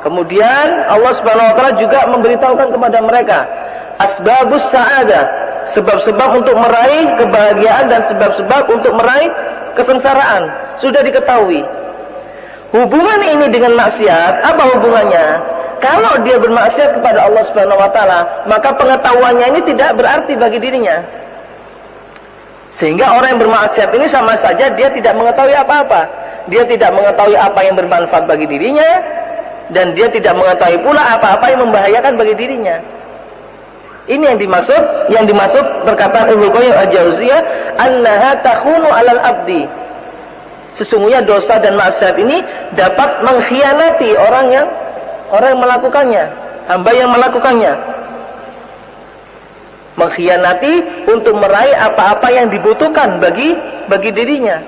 [SPEAKER 1] Kemudian Allah Subhanahu wa taala juga memberitahukan kepada mereka asbabus sa'adah, sebab-sebab untuk meraih kebahagiaan dan sebab-sebab untuk meraih kesengsaraan. Sudah diketahui. Hubungan ini dengan maksiat, apa hubungannya? Kalau dia bermaksiat kepada Allah Subhanahu wa taala, maka pengetahuannya ini tidak berarti bagi dirinya. Sehingga orang yang bermaksiat ini sama saja dia tidak mengetahui apa-apa. Dia tidak mengetahui apa yang bermanfaat bagi dirinya, dan dia tidak mengetahui pula apa-apa yang membahayakan bagi dirinya. Ini yang dimaksud perkataan Ibnu Qayyim Al-Jauziyah, annaha takhunu 'alal abdi. Sesungguhnya dosa dan maksiat ini dapat mengkhianati orang yang melakukannya, hamba yang melakukannya. Mengkhianati untuk meraih apa-apa yang dibutuhkan bagi dirinya.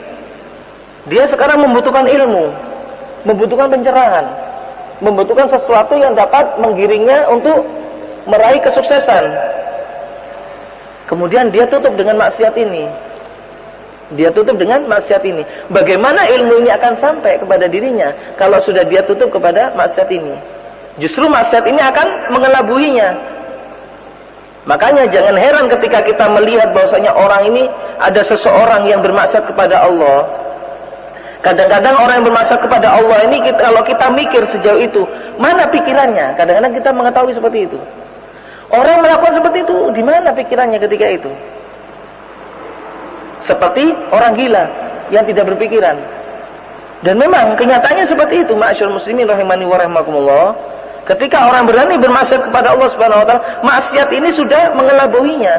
[SPEAKER 1] Dia sekarang membutuhkan ilmu, membutuhkan pencerahan, membutuhkan sesuatu yang dapat menggiringnya untuk meraih kesuksesan. Kemudian dia tutup dengan maksiat ini. Dia tutup dengan maksiat ini. Bagaimana ilmu ini akan sampai kepada dirinya kalau sudah dia tutup kepada maksiat ini? Justru maksiat ini akan mengelabuhinya. Makanya jangan heran ketika kita melihat bahwasanya orang ini, ada seseorang yang bermaksiat kepada Allah. Kadang-kadang orang yang bermaksiat kepada Allah ini, kalau kita mikir sejauh itu, mana pikirannya? Kadang-kadang kita mengetahui seperti itu. Orang melakukan seperti itu, di mana pikirannya ketika itu? Seperti orang gila yang tidak berpikiran. Dan memang kenyataannya seperti itu, ma'asyiral muslimin rahimani wa rahimakumullah. Ketika orang berani bermaksiat kepada Allah Subhanahu wa taala, maksiat ini sudah mengelabuhinya.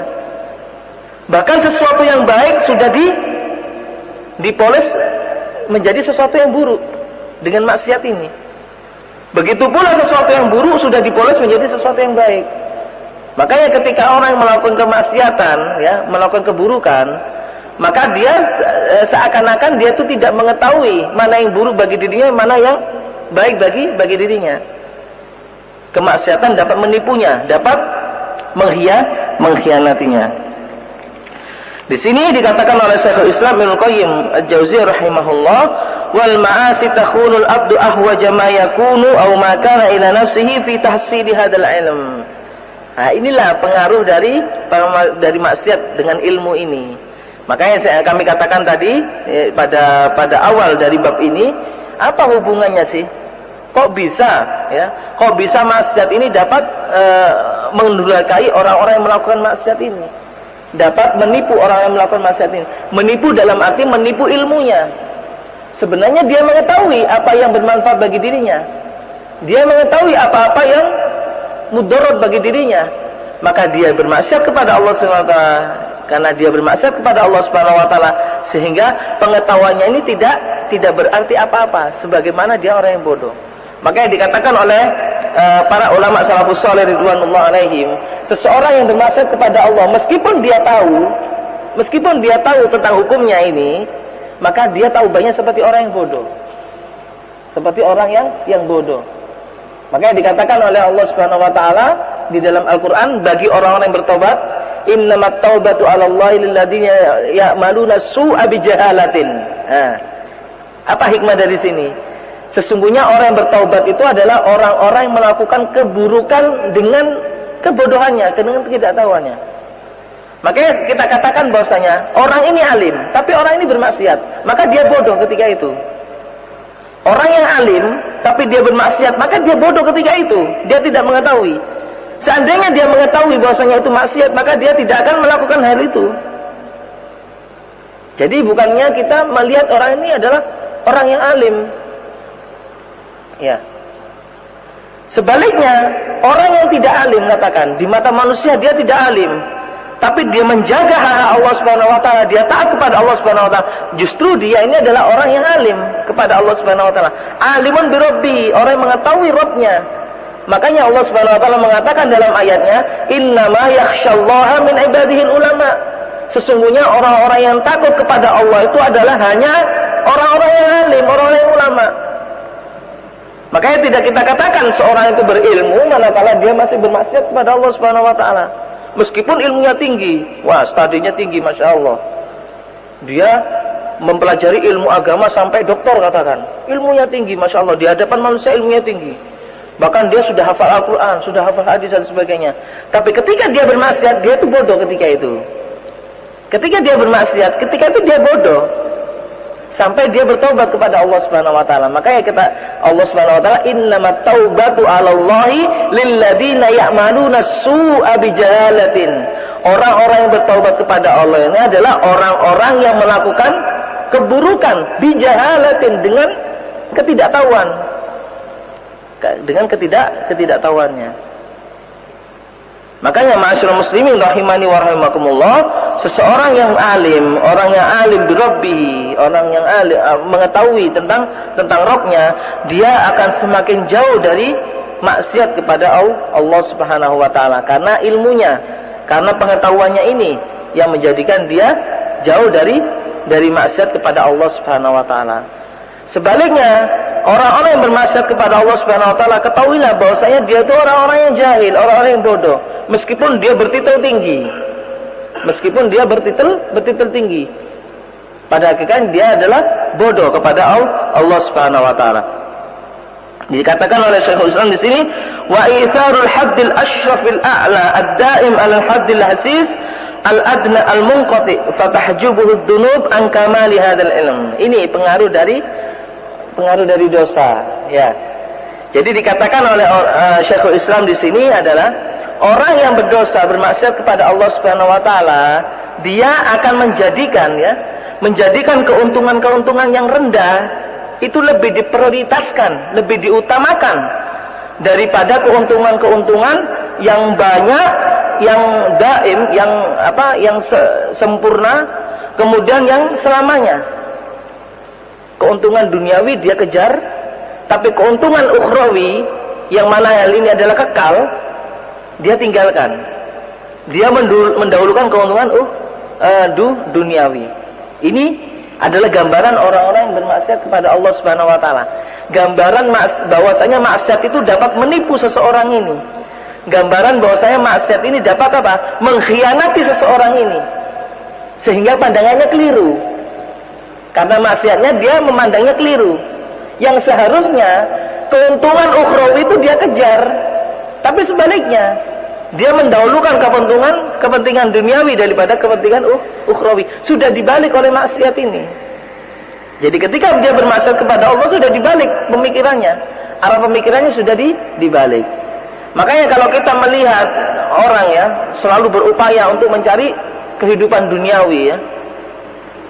[SPEAKER 1] Bahkan sesuatu yang baik sudah dipoles menjadi sesuatu yang buruk dengan maksiat ini. Begitu pula sesuatu yang buruk sudah dipoles menjadi sesuatu yang baik. Makanya ketika orang melakukan kemaksiatan, ya, melakukan keburukan, maka dia seakan-akan dia itu tidak mengetahui mana yang buruk bagi dirinya, mana yang baik bagi dirinya. Kemaksiatan dapat menipunya, dapat mengkhianatinya. Di sini dikatakan oleh Syekhul Islam Ibnu Qayyim Al-Jauziyah rahimahullah, wal ma'asi takhunul abdu ahwaja ma yakunu aw ma kana ila nafsihi fi tahsili hadzal ilm. Nah, inilah pengaruh dari maksiat dengan ilmu ini. Makanya kami katakan tadi pada awal dari bab ini, apa hubungannya sih? Kok bisa maksiat ini dapat mendurhakai orang-orang yang melakukan maksiat ini? Dapat menipu orang yang melakukan maksiat ini. Menipu dalam arti menipu ilmunya. Sebenarnya dia mengetahui apa yang bermanfaat bagi dirinya. Dia mengetahui apa-apa yang mudarat bagi dirinya. Maka dia bermaksiat kepada Allah Subhanahu wa taala. Karena dia bermaksiat kepada Allah Subhanahu wa taala, sehingga pengetahuannya ini tidak berarti apa-apa, sebagaimana dia orang yang bodoh. Makanya dikatakan oleh para ulama salafus saleh ridwanullah alaihim, seseorang yang bermaksiat kepada Allah meskipun dia tahu tentang hukumnya ini, maka dia tahu banyak seperti orang yang bodoh. Seperti orang yang bodoh. Makanya dikatakan oleh Allah Subhanahu wa taala di dalam Al-Qur'an, bagi orang-orang yang bertobat, innamat taubatu 'alallahi lil ladzina ya'maluna su'a bijahalatin. Apa hikmah dari sini? Sesungguhnya orang yang bertaubat itu adalah orang-orang yang melakukan keburukan dengan kebodohannya, dengan ketidaktahuannya. Makanya kita katakan bahwasanya orang ini alim, tapi orang ini bermaksiat, maka dia bodoh ketika itu. Orang yang alim, tapi dia bermaksiat, maka dia bodoh ketika itu. Dia tidak mengetahui. Seandainya dia mengetahui bahwasanya itu maksiat, maka dia tidak akan melakukan hal itu. Jadi bukannya kita melihat orang ini adalah orang yang alim. Ya. Sebaliknya, orang yang tidak alim, katakan, di mata manusia dia tidak alim, tapi dia menjaga hak Allah Subhanahu wa taala, dia taat kepada Allah Subhanahu wa taala. Justru dia ini adalah orang yang alim kepada Allah Subhanahu wa taala. Alimun bi rabbi, orang yang mengetahui Rabbnya. Makanya Allah Subhanahu wa taala mengatakan dalam ayatnya, "Innama yakhsyallaha min ibadihil ulama." Sesungguhnya orang-orang yang takut kepada Allah itu adalah hanya orang-orang yang alim, orang-orang yang ulama. Makanya tidak kita katakan seorang itu berilmu manakala dia masih bermaksiat kepada Allah Subhanahu wa taala. Meskipun ilmunya tinggi, wah studinya tinggi, Masya Allah. Dia mempelajari ilmu agama sampai doktor, katakan. Ilmunya tinggi, Masya Allah. Di hadapan manusia ilmunya tinggi. Bahkan dia sudah hafal Al-Quran, sudah hafal hadis dan sebagainya. Tapi ketika dia bermaksiat, dia itu bodoh ketika itu. Ketika dia bermaksiat, ketika itu dia bodoh. Sampai dia bertobat kepada Allah Subhanahu wa taala. Makanya Allah Subhanahu wa taala, innamat taubatu 'alallahi lil ladzina ya'maluna su'a bijahalatin. Orang-orang yang bertaubat kepada Allah ini adalah orang-orang yang melakukan keburukan bijahalatin, dengan ketidaktahuan. Dengan ketidaktahuannya. Makanya ma'asyiral muslimin rahimani wa rahimakumullah, seseorang yang alim, orang yang alim bi rabbihi, orang yang alim mengetahui tentang Rabbnya, dia akan semakin jauh dari maksiat kepada Allah Subhanahu wa taala, karena ilmunya, karena pengetahuannya ini yang menjadikan dia jauh dari maksiat kepada Allah Subhanahu wa taala. Sebaliknya, orang-orang yang bermaksiat kepada Allah Subhanahu wa taala, ketahuilah bahwasanya dia itu orang-orang yang jahil, orang-orang yang bodoh, meskipun dia bertitel tinggi. Meskipun dia bertitel tinggi. Pada hakikatnya dia adalah bodoh kepada Allah Subhanahu wa taala. Dikatakan oleh Syekhul Islam di sini, wa itharul haddil asyrafil a'la ad-daim 'ala al-haddil hasis al-adna al-munqati fatahjubuhu ad-dunub an kamali hadzal ilm. Ini pengaruh dari dosa, ya. Jadi dikatakan oleh Syekhul Islam di sini adalah orang yang berdosa, bermaksiat kepada Allah Subhanahu wa taala, dia akan menjadikan keuntungan-keuntungan yang rendah itu lebih diprioritaskan, lebih diutamakan daripada keuntungan-keuntungan yang banyak, yang daim, yang sempurna, kemudian yang selamanya. Keuntungan duniawi dia kejar, tapi keuntungan ukhrawi yang mana hal ini adalah kekal, dia tinggalkan. Dia mendahulukan keuntungan duniawi. Ini adalah gambaran orang-orang yang bermaksiat kepada Allah Subhanahu wa taala. Gambaran bahwasanya maksiat itu dapat menipu seseorang ini. Gambaran bahwasanya maksiat ini dapat apa? Mengkhianati seseorang ini. Sehingga pandangannya keliru. Karena maksiatnya dia memandangnya keliru. Yang seharusnya keuntungan ukhrawi itu dia kejar. Tapi sebaliknya, dia mendahulukan kepentingan duniawi daripada kepentingan ukhrawi. Sudah dibalik oleh maksiat ini. Jadi ketika dia bermaksiat kepada Allah, sudah dibalik pemikirannya. Arah pemikirannya sudah dibalik. Makanya kalau kita melihat orang ya selalu berupaya untuk mencari kehidupan duniawi ya,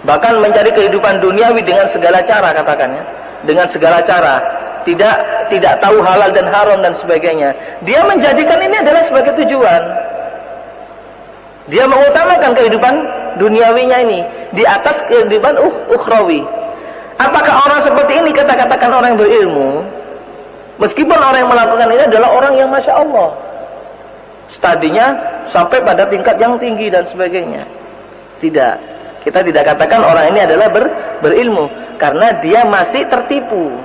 [SPEAKER 1] bahkan mencari kehidupan duniawi dengan segala cara, katakannya, dengan segala cara, tidak tahu halal dan haram dan sebagainya. Dia menjadikan ini adalah sebagai tujuan. Dia mengutamakan kehidupan duniawinya ini di atas kehidupan ukhrawi. Apakah orang seperti ini kita katakan orang yang berilmu? Meskipun orang yang melakukan ini adalah orang yang Masya Allah, studinya sampai pada tingkat yang tinggi dan sebagainya. Tidak. Kita tidak katakan orang ini adalah berilmu, karena dia masih tertipu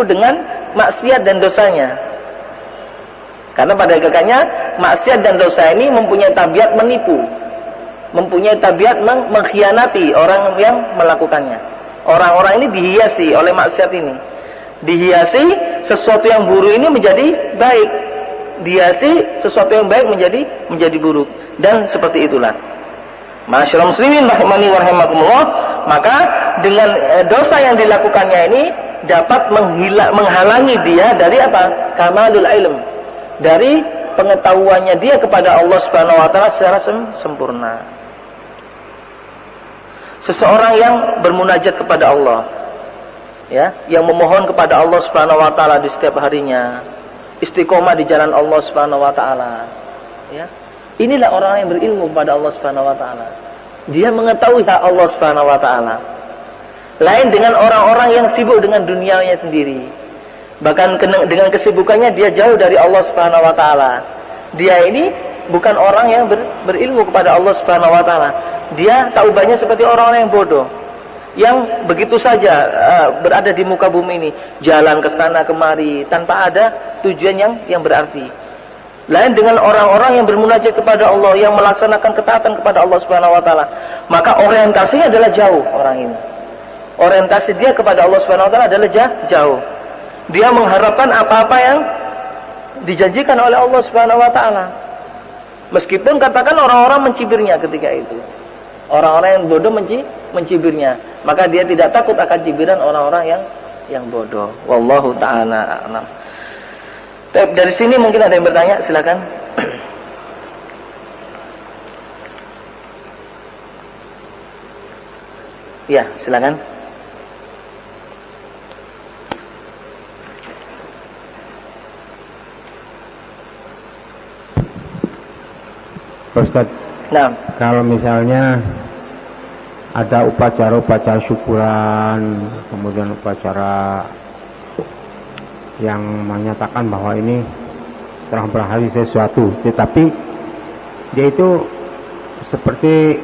[SPEAKER 1] dengan maksiat dan dosanya. Karena pada hakikatnya maksiat dan dosa ini mempunyai tabiat menipu, mempunyai tabiat mengkhianati orang yang melakukannya. Orang-orang ini dihiasi oleh maksiat ini, dihiasi sesuatu yang buruk ini menjadi baik, dihiasi sesuatu yang baik menjadi buruk, dan seperti itulah. Masyaallah muslimin rahimani wa rahimakumullah, maka dengan dosa yang dilakukannya ini dapat menghalangi dia dari apa? Kamalul ilm, dari pengetahuannya dia kepada Allah Subhanahu wa taala secara sempurna. Seseorang yang bermunajat kepada Allah, ya, yang memohon kepada Allah Subhanahu wa taala di setiap harinya, istiqomah di jalan Allah Subhanahu wa taala, ya. Inilah orang yang berilmu kepada Allah Subhanahu wa taala. Dia mengetahui hak Allah Subhanahu wa taala. Lain dengan orang-orang yang sibuk dengan dunianya sendiri. Bahkan dengan kesibukannya dia jauh dari Allah Subhanahu wa taala. Dia ini bukan orang yang berilmu kepada Allah Subhanahu wa taala. Dia taubatnya seperti orang-orang yang bodoh, yang begitu saja berada di muka bumi ini, jalan ke sana kemari tanpa ada tujuan yang berarti. Lain dengan orang-orang yang bermunajat kepada Allah, yang melaksanakan ketaatan kepada Allah Subhanahu wa taala, maka orientasinya adalah jauh orang ini. Orientasi dia kepada Allah Subhanahu wa taala adalah jauh. Dia mengharapkan apa-apa yang dijanjikan oleh Allah Subhanahu wa taala. Meskipun katakan orang-orang mencibirnya ketika itu. Orang-orang yang bodoh mencibirnya, maka dia tidak takut akan cibiran orang-orang yang bodoh. Wallahu taala a'lam. Dari sini mungkin ada yang bertanya, silakan. Ya, silakan.
[SPEAKER 2] Ustaz,
[SPEAKER 1] nah,
[SPEAKER 2] kalau misalnya ada upacara-upacara syukuran, kemudian upacara yang menyatakan bahwa ini telah berhasil sesuatu, tetapi dia itu seperti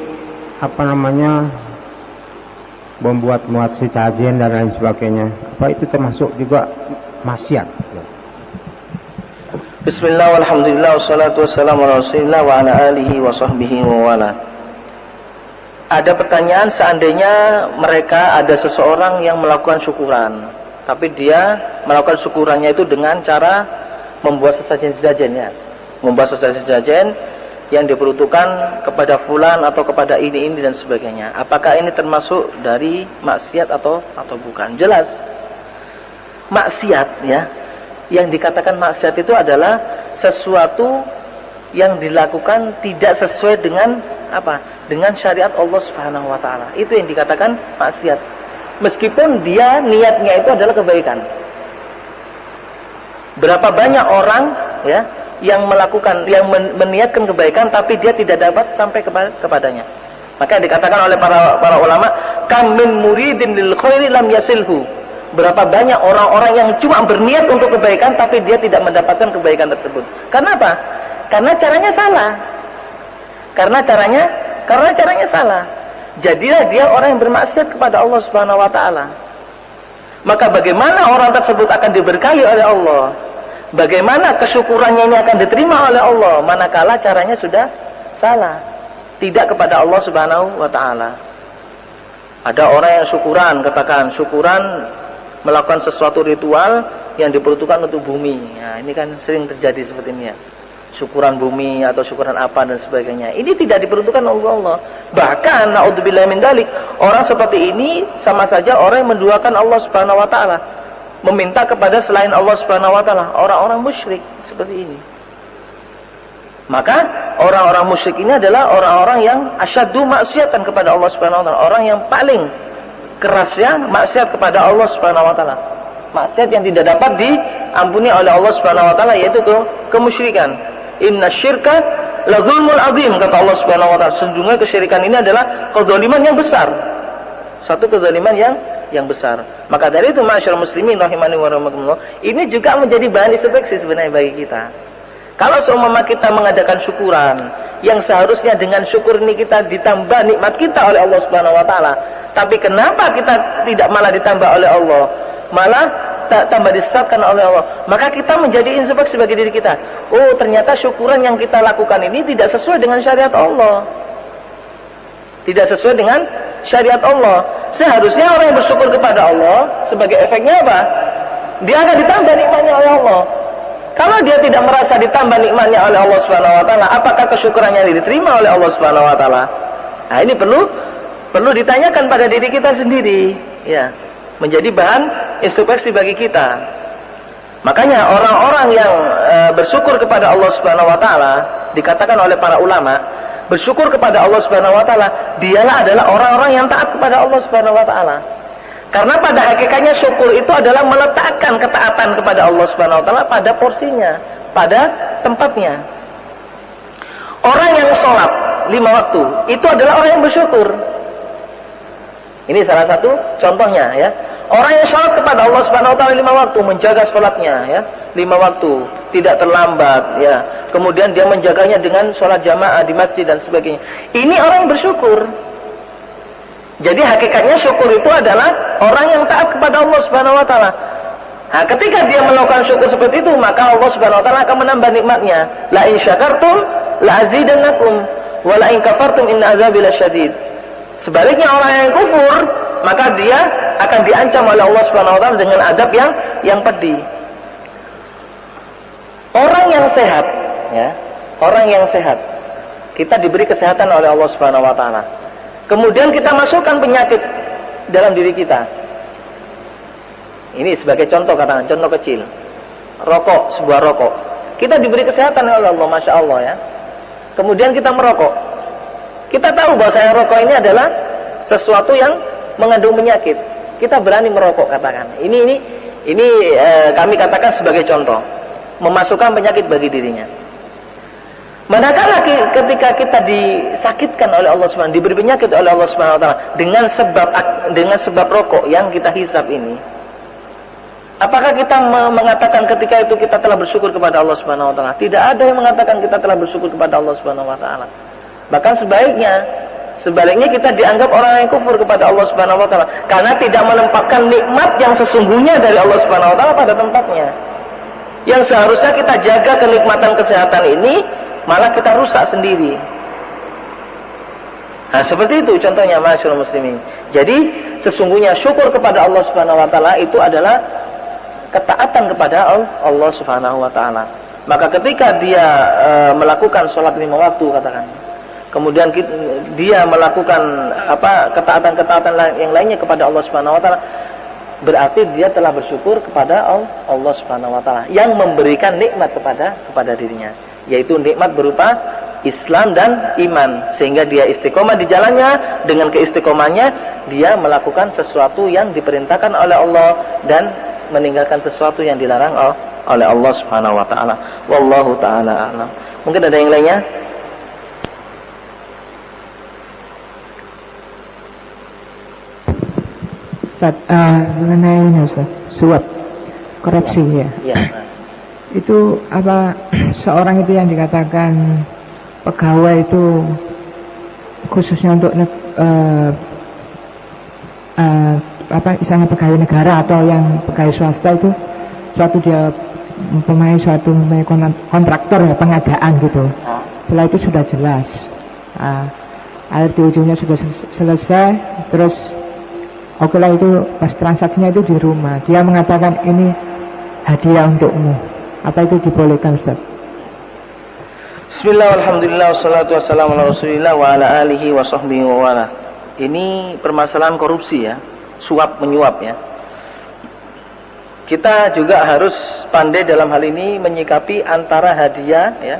[SPEAKER 2] membuat sesajen dan lain sebagainya, apa itu termasuk juga maksiat?
[SPEAKER 1] Bismillah walhamdulillah wassalatu wassalamu ala rasulillah wa ala alihi wa sahbihi wa wala. ada pertanyaan, seandainya mereka ada seseorang yang melakukan syukuran, tapi dia melakukan syukurannya itu dengan cara membuat sesajen-sesajen, ya, membuat sesajen-sesajen yang diperuntukkan kepada fulan atau kepada ini dan sebagainya. Apakah ini termasuk dari maksiat atau bukan? Jelas maksiat, ya. Yang dikatakan maksiat itu adalah sesuatu yang dilakukan tidak sesuai dengan apa? Dengan syariat Allah Subhanahu wa taala. Itu yang dikatakan maksiat. Meskipun dia niatnya itu adalah kebaikan. Berapa banyak orang, ya, yang melakukan, yang meniatkan kebaikan tapi dia tidak dapat sampai kepadanya. Maka dikatakan oleh para ulama, kam min muridin lil khairi lam yasilhu. Berapa banyak orang-orang yang cuma berniat untuk kebaikan tapi dia tidak mendapatkan kebaikan tersebut. Karena apa? Karena caranya salah. Karena caranya salah. Jadilah dia orang yang bermaksiat kepada Allah Subhanahu wa taala. Maka bagaimana orang tersebut akan diberkahi oleh Allah? Bagaimana kesyukurannya ini akan diterima oleh Allah manakala caranya sudah salah, tidak kepada Allah Subhanahu wa taala. Ada orang yang syukuran, katakan syukuran melakukan sesuatu ritual yang diperuntukkan untuk bumi. Nah, ini kan sering terjadi seperti ini, ya. Syukuran bumi atau syukuran apa dan sebagainya. Ini tidak diperuntukkan oleh Allah. Bahkan naudzubillah min dzalik, orang seperti ini sama saja orang yang menduakan Allah Subhanahu wa taala, meminta kepada selain Allah Subhanahu wa taala, orang-orang musyrik seperti ini. Maka orang-orang musyrik ini adalah orang-orang yang asyaddu maksiatan kepada Allah Subhanahu wa taala, orang yang paling kerasnya maksiat kepada Allah Subhanahu wa taala. Maksiat yang tidak dapat diampuni oleh Allah Subhanahu wa taala, yaitu kemusyrikan. Inna syirka la zulmul azim, kata Allah Subhanahu wa taala. Sesungguhnya kesyirikan ini adalah kezaliman yang besar. Satu kezaliman yang besar. Maka dari itu ma'asyiral muslimin rahimani wa rahimakumullah, ini juga menjadi bahan introspeksi sebenarnya bagi kita. Kalau seumpama kita mengadakan syukuran yang seharusnya dengan syukur ini kita ditambah nikmat kita oleh Allah Subhanahu wa taala, tapi kenapa kita tidak malah ditambah oleh Allah, malah tambah disesatkan oleh Allah? Maka kita menjadi introspeksi bagi diri kita. Oh, ternyata syukuran yang kita lakukan ini tidak sesuai dengan syariat Allah. Tidak sesuai dengan syariat Allah. Seharusnya orang yang bersyukur kepada Allah, sebagai efeknya apa? Dia akan ditambah nikmatnya oleh Allah. Kalau dia tidak merasa ditambah nikmatnya oleh Allah Subhanahu wa taala, apakah kesyukurannya diterima oleh Allah Subhanahu wa taala? Nah, ini perlu ditanyakan pada diri kita sendiri, ya. Menjadi bahan introspeksi bagi kita. Makanya orang-orang yang bersyukur kepada Allah Subhanahu wa taala, dikatakan oleh para ulama, bersyukur kepada Allah Subhanahu wa taala, dialah adalah orang-orang yang taat kepada Allah Subhanahu wa taala. Karena pada hakikatnya syukur itu adalah meletakkan ketaatan kepada Allah Subhanahu wa taala pada porsinya, pada tempatnya. Orang yang sholat 5 waktu itu adalah orang yang bersyukur. Ini salah satu contohnya, ya. Orang yang sholat kepada Allah Subhanahu wa taala 5 waktu, menjaga sholatnya, ya, 5 waktu, tidak terlambat, ya. Kemudian dia menjaganya dengan sholat jamaah di masjid dan sebagainya. Ini orang yang bersyukur. Jadi hakikatnya syukur itu adalah orang yang taat kepada Allah Subhanahu wa taala. Nah, ketika dia melakukan syukur seperti itu, maka Allah Subhanahu wa taala akan menambah nikmatnya. La in syakartum la azidannakum wa la in kafartum inna azabi lasyadid. Sebaliknya orang yang kufur, maka dia akan diancam oleh Allah Subhanahu wa taala dengan azab yang pedih. Orang yang sehat, ya, orang yang sehat, kita diberi kesehatan oleh Allah Subhanahu wa taala. Kemudian kita masukkan penyakit dalam diri kita. Ini sebagai contoh, katakan contoh kecil. Rokok, sebuah rokok. Kita diberi kesehatan oleh Allah, Masya Allah, ya. Kemudian kita merokok. Kita tahu bahwa rokok ini adalah sesuatu yang mengandung penyakit. Kita berani merokok, katakan. Ini kami katakan sebagai contoh. Memasukkan penyakit bagi dirinya. Manakala ketika kita disakitkan oleh Allah Subhanahu, diberi penyakit oleh Allah Subhanahu wa taala dengan sebab rokok yang kita hisap ini, apakah kita mengatakan ketika itu kita telah bersyukur kepada Allah Subhanahu wa taala? Tidak ada yang mengatakan kita telah bersyukur kepada Allah Subhanahu wa taala. Bahkan sebaliknya kita dianggap orang yang kufur kepada Allah Subhanahu wa taala karena tidak menempatkan nikmat yang sesungguhnya dari Allah Subhanahu wa taala pada tempatnya. Yang seharusnya kita jaga kenikmatan kesehatan ini, malah kita rusak sendiri. Nah, seperti itu contohnya masyaallah muslimin. Jadi sesungguhnya syukur kepada Allah Subhanahu wa taala itu adalah ketaatan kepada Allah Subhanahu wa taala. Maka ketika dia melakukan sholat 5 waktu katakan, kemudian dia melakukan ketaatan-ketaatan yang lainnya kepada Allah Subhanahu wa taala, berarti dia telah bersyukur kepada Allah Subhanahu wa taala yang memberikan nikmat kepada dirinya, yaitu nikmat berupa Islam dan iman, sehingga dia istiqomah di jalannya. Dengan keistiqomahnya dia melakukan sesuatu yang diperintahkan oleh Allah dan meninggalkan sesuatu yang dilarang oleh Allah Subhanahu wa taala. Wallahu taala a'lam. Mungkin ada yang lainnya?
[SPEAKER 3] Ustaz, mengenai ini Ustaz, suap, korupsi ya.
[SPEAKER 1] Ya.
[SPEAKER 3] Itu apa seorang itu yang dikatakan pegawai itu khususnya untuk misalnya pegawai negara atau yang pegawai swasta itu dia suatu kontraktor ya, pengadaan gitu. Setelah itu sudah jelas, akhir di ujungnya sudah selesai, terus oke lah itu pas transaksinya itu di rumah dia mengatakan ini hadiah untukmu, apa itu dibolehkan Ustaz?
[SPEAKER 1] Bismillah, alhamdulillah, wassalatu wassalamu ala rasulillah wa ala alihi wa sahbihi wa wala. Ini permasalahan korupsi ya, suap menyuap ya. Kita juga harus pandai dalam hal ini menyikapi antara hadiah ya,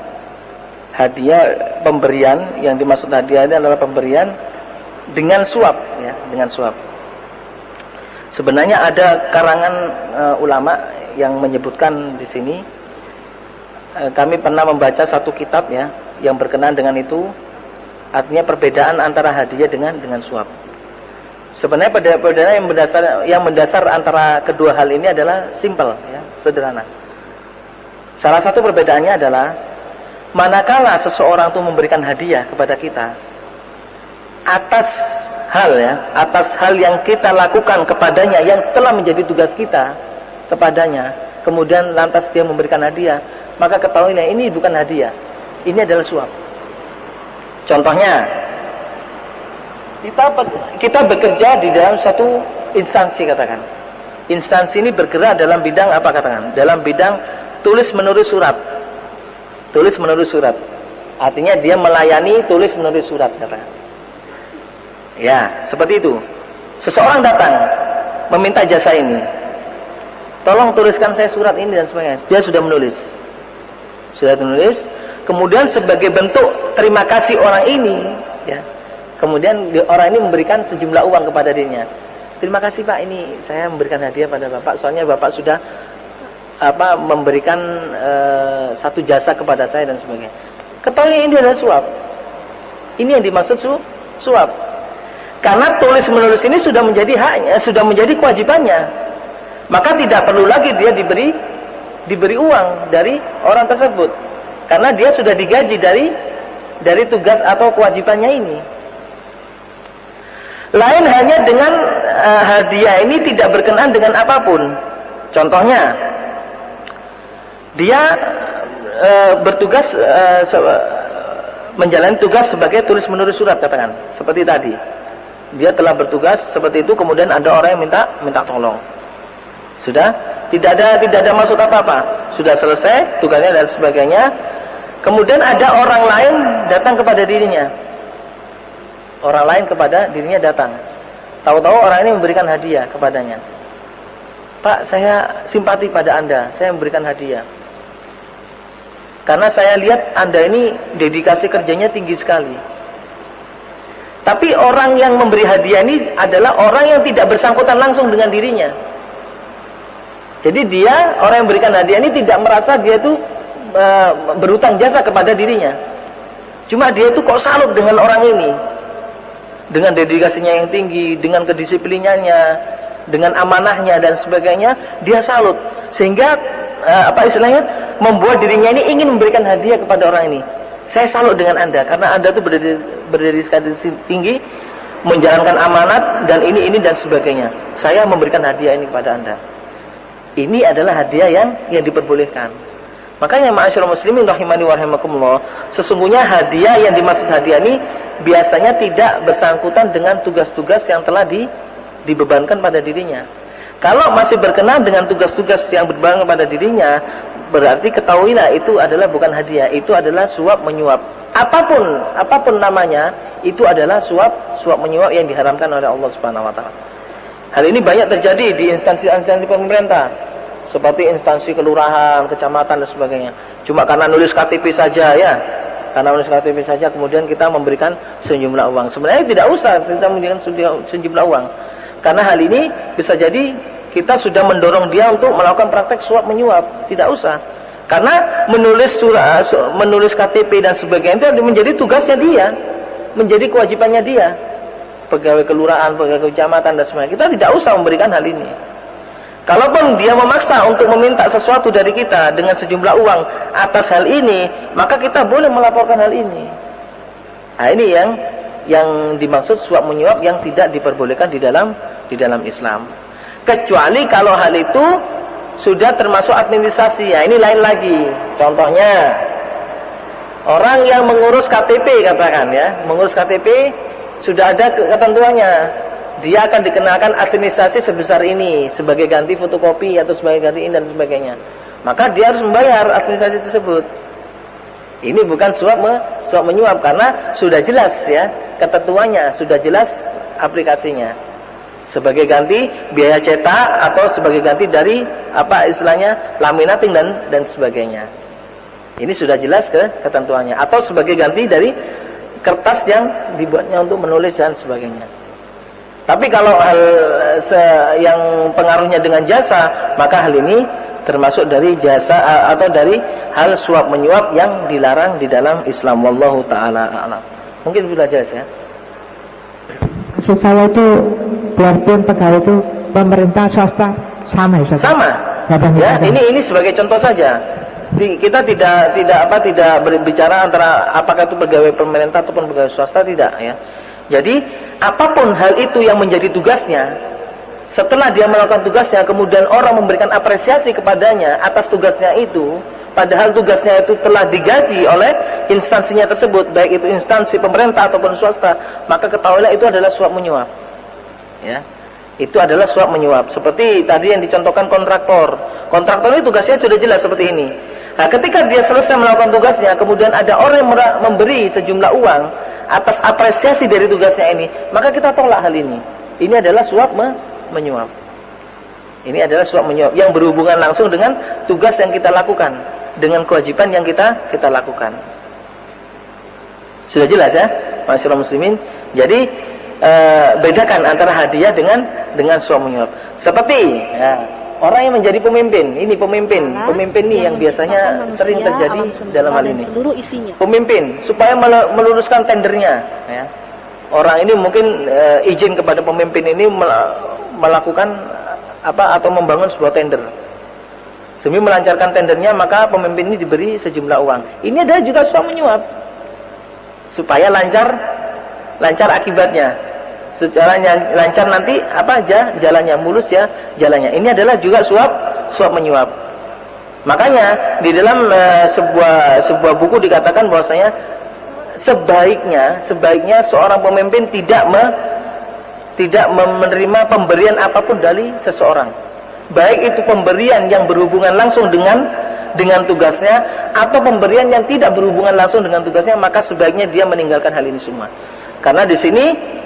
[SPEAKER 1] hadiah pemberian, yang dimaksud hadiah ini adalah pemberian, dengan suap ya, dengan suap. Sebenarnya ada karangan ulama yang menyebutkan di sini. Kami pernah membaca satu kitab ya yang berkenaan dengan itu, artinya perbedaan antara hadiah dengan suap. Sebenarnya perbedaan yang mendasar antara kedua hal ini adalah simpel ya, sederhana. Salah satu perbedaannya adalah manakala seseorang itu memberikan hadiah kepada kita atas hal yang kita lakukan kepadanya, yang telah menjadi tugas kita kepadanya, kemudian lantas dia memberikan hadiah, maka ketahuilah ini bukan hadiah, ini adalah suap. Contohnya, kita bekerja di dalam satu instansi katakan. Instansi ini bergerak dalam bidang apa katakan? Dalam bidang tulis menulis surat. Tulis menulis surat. Artinya dia melayani tulis menulis surat katakan. Ya, seperti itu. Seseorang datang meminta jasa ini. Tolong tuliskan saya surat ini dan sebagainya. Dia sudah menulis. Kemudian sebagai bentuk terima kasih orang ini, ya. Kemudian orang ini memberikan sejumlah uang kepada dirinya. Terima kasih Pak, ini saya memberikan hadiah pada Bapak. Soalnya Bapak sudah memberikan satu jasa kepada saya dan sebagainya. Ketahui ini adalah suap. Ini yang dimaksud suap. Karena tulis menulis ini sudah menjadi haknya, sudah menjadi kewajibannya. Maka tidak perlu lagi dia diberi uang dari orang tersebut, karena dia sudah digaji dari tugas atau kewajibannya ini. Lain hanya dengan hadiah ini tidak berkenaan dengan apapun. Contohnya, dia bertugas menjalani tugas sebagai tulis menulis surat katakan, seperti tadi. Dia telah bertugas seperti itu, kemudian ada orang yang minta tolong. Sudah tidak ada maksud apa-apa, sudah selesai tugasnya dan sebagainya. Kemudian ada orang lain datang kepada dirinya. Orang lain kepada dirinya datang. Tahu-tahu orang ini memberikan hadiah kepadanya. Pak, saya simpati pada Anda, saya memberikan hadiah. Karena saya lihat Anda ini dedikasi kerjanya tinggi sekali. Tapi orang yang memberi hadiah ini adalah orang yang tidak bersangkutan langsung dengan dirinya. Jadi dia, orang yang memberikan hadiah ini tidak merasa dia itu berutang jasa kepada dirinya. Cuma dia itu kok salut dengan orang ini, dengan dedikasinya yang tinggi, dengan kedisiplinannya, dengan amanahnya dan sebagainya, dia salut. Sehingga membuat dirinya ini ingin memberikan hadiah kepada orang ini. Saya salut dengan Anda karena Anda itu berdedikasi tinggi, menjalankan amanat dan ini dan sebagainya. Saya memberikan hadiah ini kepada Anda. Ini adalah hadiah yang diperbolehkan. Makanya ma'asyiral muslimin rahimani wa rahimakumullah, sesungguhnya hadiah yang dimaksud hadiah ini biasanya tidak bersangkutan dengan tugas-tugas yang telah dibebankan pada dirinya. Kalau masih berkenaan dengan tugas-tugas yang berbeban pada dirinya, berarti ketahuilah itu adalah bukan hadiah, itu adalah suap menyuap. Apapun namanya, itu adalah suap menyuap yang diharamkan oleh Allah Subhanahu wa taala. Hal ini banyak terjadi di instansi-instansi pemerintah, seperti instansi kelurahan, kecamatan dan sebagainya. Cuma karena nulis KTP saja ya. Karena nulis KTP saja kemudian kita memberikan sejumlah uang. Sebenarnya tidak usah kita memberikan sejumlah uang. Karena hal ini bisa jadi kita sudah mendorong dia untuk melakukan praktek suap menyuap. Tidak usah. Karena menulis KTP dan sebagainya itu menjadi tugasnya dia, menjadi kewajibannya dia. Pegawai kelurahan, pegawai kecamatan dan sebagainya. Kita tidak usah memberikan hal ini. Kalaupun dia memaksa untuk meminta sesuatu dari kita dengan sejumlah uang atas hal ini, maka kita boleh melaporkan hal ini. Nah, ini yang dimaksud suap menyuap yang tidak diperbolehkan di dalam Islam. Kecuali kalau hal itu sudah termasuk administrasi. Ya, ini lain lagi. Contohnya, orang yang mengurus KTP katakan ya, mengurus KTP sudah ada ketentuannya. Dia akan dikenakan administrasi sebesar ini sebagai ganti fotokopi atau sebagai ganti ini dan sebagainya. Maka dia harus membayar administrasi tersebut. Ini bukan suap menyuap karena sudah jelas ya ketentuannya, sudah jelas aplikasinya. Sebagai ganti biaya cetak atau sebagai ganti dari apa istilahnya laminating dan sebagainya. Ini sudah jelas ketentuannya, atau sebagai ganti dari kertas yang dibuatnya untuk menulis dan sebagainya. Tapi kalau hal yang pengaruhnya dengan jasa, maka hal ini termasuk dari jasa atau dari hal suap menyuap yang dilarang di dalam Islam. Wallahu taala a'lam. Mungkin sudah jelas ya.
[SPEAKER 3] Maksud saya itu biarpun pegawai itu pemerintah swasta sama ya.
[SPEAKER 1] Sama. Ya, ini sebagai contoh saja. Kita tidak berbicara antara apakah itu pegawai pemerintah ataupun pegawai swasta, tidak ya. Jadi apapun hal itu yang menjadi tugasnya, setelah dia melakukan tugasnya kemudian orang memberikan apresiasi kepadanya atas tugasnya itu, padahal tugasnya itu telah digaji oleh instansinya tersebut, baik itu instansi pemerintah ataupun swasta, maka ketahuilah itu adalah suap menyuap. Ya. Itu adalah suap menyuap. Seperti tadi yang dicontohkan kontraktor. Kontraktor ini tugasnya sudah jelas seperti ini. Nah, ketika dia selesai melakukan tugasnya, kemudian ada orang yang memberi sejumlah uang atas apresiasi dari tugasnya ini, maka kita tolak hal ini. Ini adalah suap menyuap. Ini adalah suap menyuap yang berhubungan langsung dengan tugas yang kita lakukan, dengan kewajiban yang kita lakukan. Sudah jelas ya, masyarakat muslimin. Jadi bedakan antara hadiah dengan suap menyuap. Seperti ya, orang yang menjadi pemimpin, ini pemimpin ini yang biasanya sering terjadi dalam hal ini. Pemimpin supaya meluruskan tendernya. Ya. Orang ini mungkin izin kepada pemimpin ini melakukan atau membangun sebuah tender. Demi melancarkan tendernya, maka pemimpin ini diberi sejumlah uang. Ini adalah juga suap menyuap supaya lancar akibatnya. Secara lancar nanti jalannya, mulus ya jalannya. Ini adalah juga suap menyuap. Makanya di dalam sebuah buku dikatakan bahwasanya sebaiknya seorang pemimpin tidak menerima pemberian apapun dari seseorang. Baik itu pemberian yang berhubungan langsung dengan tugasnya atau pemberian yang tidak berhubungan langsung dengan tugasnya, maka sebaiknya dia meninggalkan hal ini semua. Karena di sini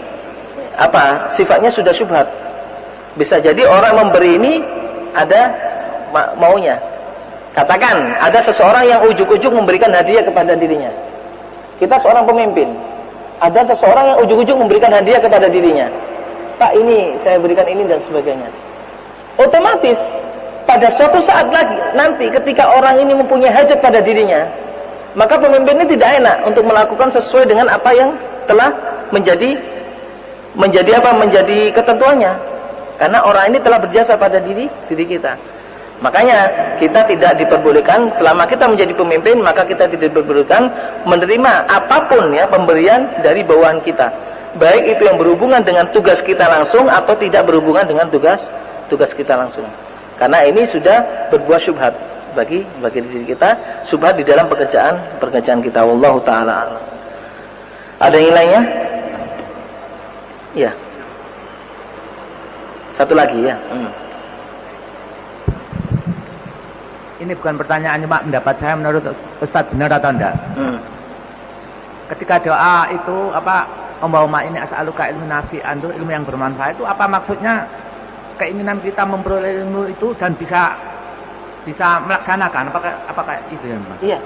[SPEAKER 1] sifatnya sudah syubhat. Bisa jadi orang memberi ini ada maunya. Katakan ada seseorang yang ujuk-ujuk memberikan hadiah kepada dirinya. Kita seorang pemimpin, ada seseorang yang ujuk-ujuk memberikan hadiah kepada dirinya. Pak, ini saya berikan ini dan sebagainya. Otomatis pada suatu saat lagi nanti ketika orang ini mempunyai hajat pada dirinya, maka pemimpin ini tidak enak untuk melakukan sesuai dengan apa yang telah menjadi ketentuannya, karena orang ini telah berjasa pada diri kita. Makanya kita tidak diperbolehkan selama kita menjadi pemimpin, maka kita tidak diperbolehkan menerima apapun ya pemberian dari bawahan kita, baik itu yang berhubungan dengan tugas kita langsung atau tidak berhubungan dengan tugas kita langsung. Karena ini sudah berbuah syubhat bagi diri kita, subhat di dalam pekerjaan kita. Wallahu taala a'lam. Ada yang lainnya? Iya. Satu lagi ya.
[SPEAKER 4] Ini bukan pertanyaan, cuma pendapat saya menurut Ustaz benar atau enggak. Ketika doa itu Allahumma inni as'aluka ilmu nafi'an, ilmu yang bermanfaat, itu apa maksudnya? Keinginan kita memperoleh ilmu itu dan bisa melaksanakan, apakah itu ya, Mas?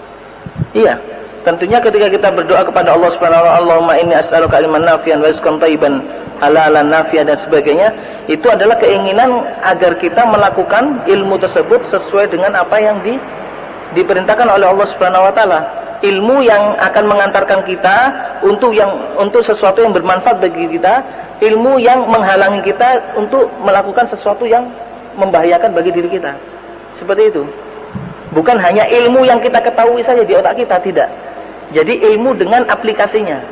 [SPEAKER 1] Iya. Tentunya ketika kita berdoa kepada Allah Subhanahu wa taala, Allahumma inni as'aluka ilman nafi'an wa rizqan thayyiban halalan nafi'an dan sebagainya, itu adalah keinginan agar kita melakukan ilmu tersebut sesuai dengan apa yang diperintahkan oleh Allah Subhanahu wa taala. Ilmu yang akan mengantarkan kita untuk sesuatu yang bermanfaat bagi kita, ilmu yang menghalangi kita untuk melakukan sesuatu yang membahayakan bagi diri kita. Seperti itu. Bukan hanya ilmu yang kita ketahui saja di otak kita, tidak. Jadi ilmu dengan aplikasinya,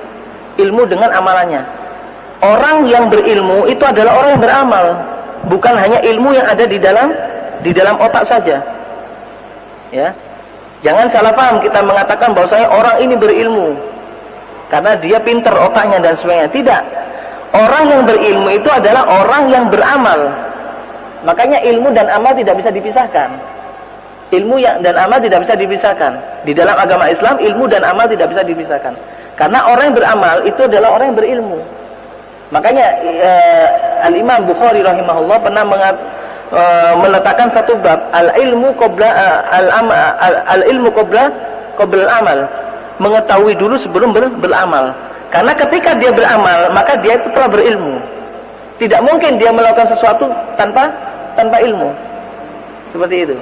[SPEAKER 1] ilmu dengan amalannya. Orang yang berilmu itu adalah orang yang beramal, bukan hanya ilmu yang ada di dalam otak saja. Ya. Jangan salah paham kita mengatakan bahwasanya orang ini berilmu karena dia pinter otaknya dan sebagainya. Tidak. Orang yang berilmu itu adalah orang yang beramal. Makanya ilmu dan amal tidak bisa dipisahkan. Ilmu dan amal tidak bisa dipisahkan. Di dalam agama Islam, ilmu dan amal tidak bisa dipisahkan. Karena orang yang beramal itu adalah orang yang berilmu. Makanya Al-Imam Bukhari rahimahullah pernah meletakkan satu bab al-ilmu qabla al-ilmu qabla al-amal. Mengetahui dulu sebelum beramal. Karena ketika dia beramal, maka dia itu telah berilmu. Tidak mungkin dia melakukan sesuatu tanpa ilmu. Seperti itu.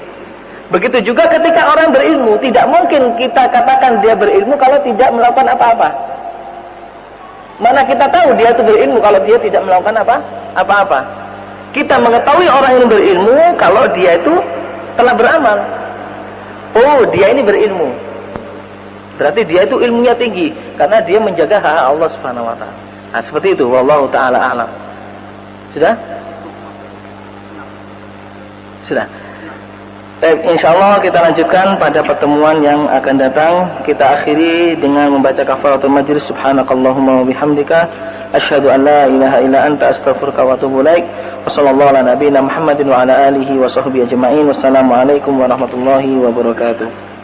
[SPEAKER 1] Begitu juga ketika orang berilmu, tidak mungkin kita katakan dia berilmu kalau tidak melakukan apa-apa. Mana kita tahu dia itu berilmu kalau dia tidak melakukan apa-apa. Kita mengetahui orang yang berilmu kalau dia itu telah beramal. Oh, dia ini berilmu. Berarti dia itu ilmunya tinggi karena dia menjaga hak Allah Subhanahu wa taala. Nah, seperti itu, wallahu taala a'lam. Sudah. Insyaallah kita lanjutkan pada pertemuan yang akan datang. Kita akhiri dengan membaca kafaratul majlis. Subhanakallahumma wa bihamdika asyhadu an la ilaha illa anta astaghfiruka wa atubu ilaik. Wassallallahu ala nabiyyina Muhammadin wa ala alihi wa sahbihi ajma'in. Wassalamualaikum warahmatullahi wabarakatuh.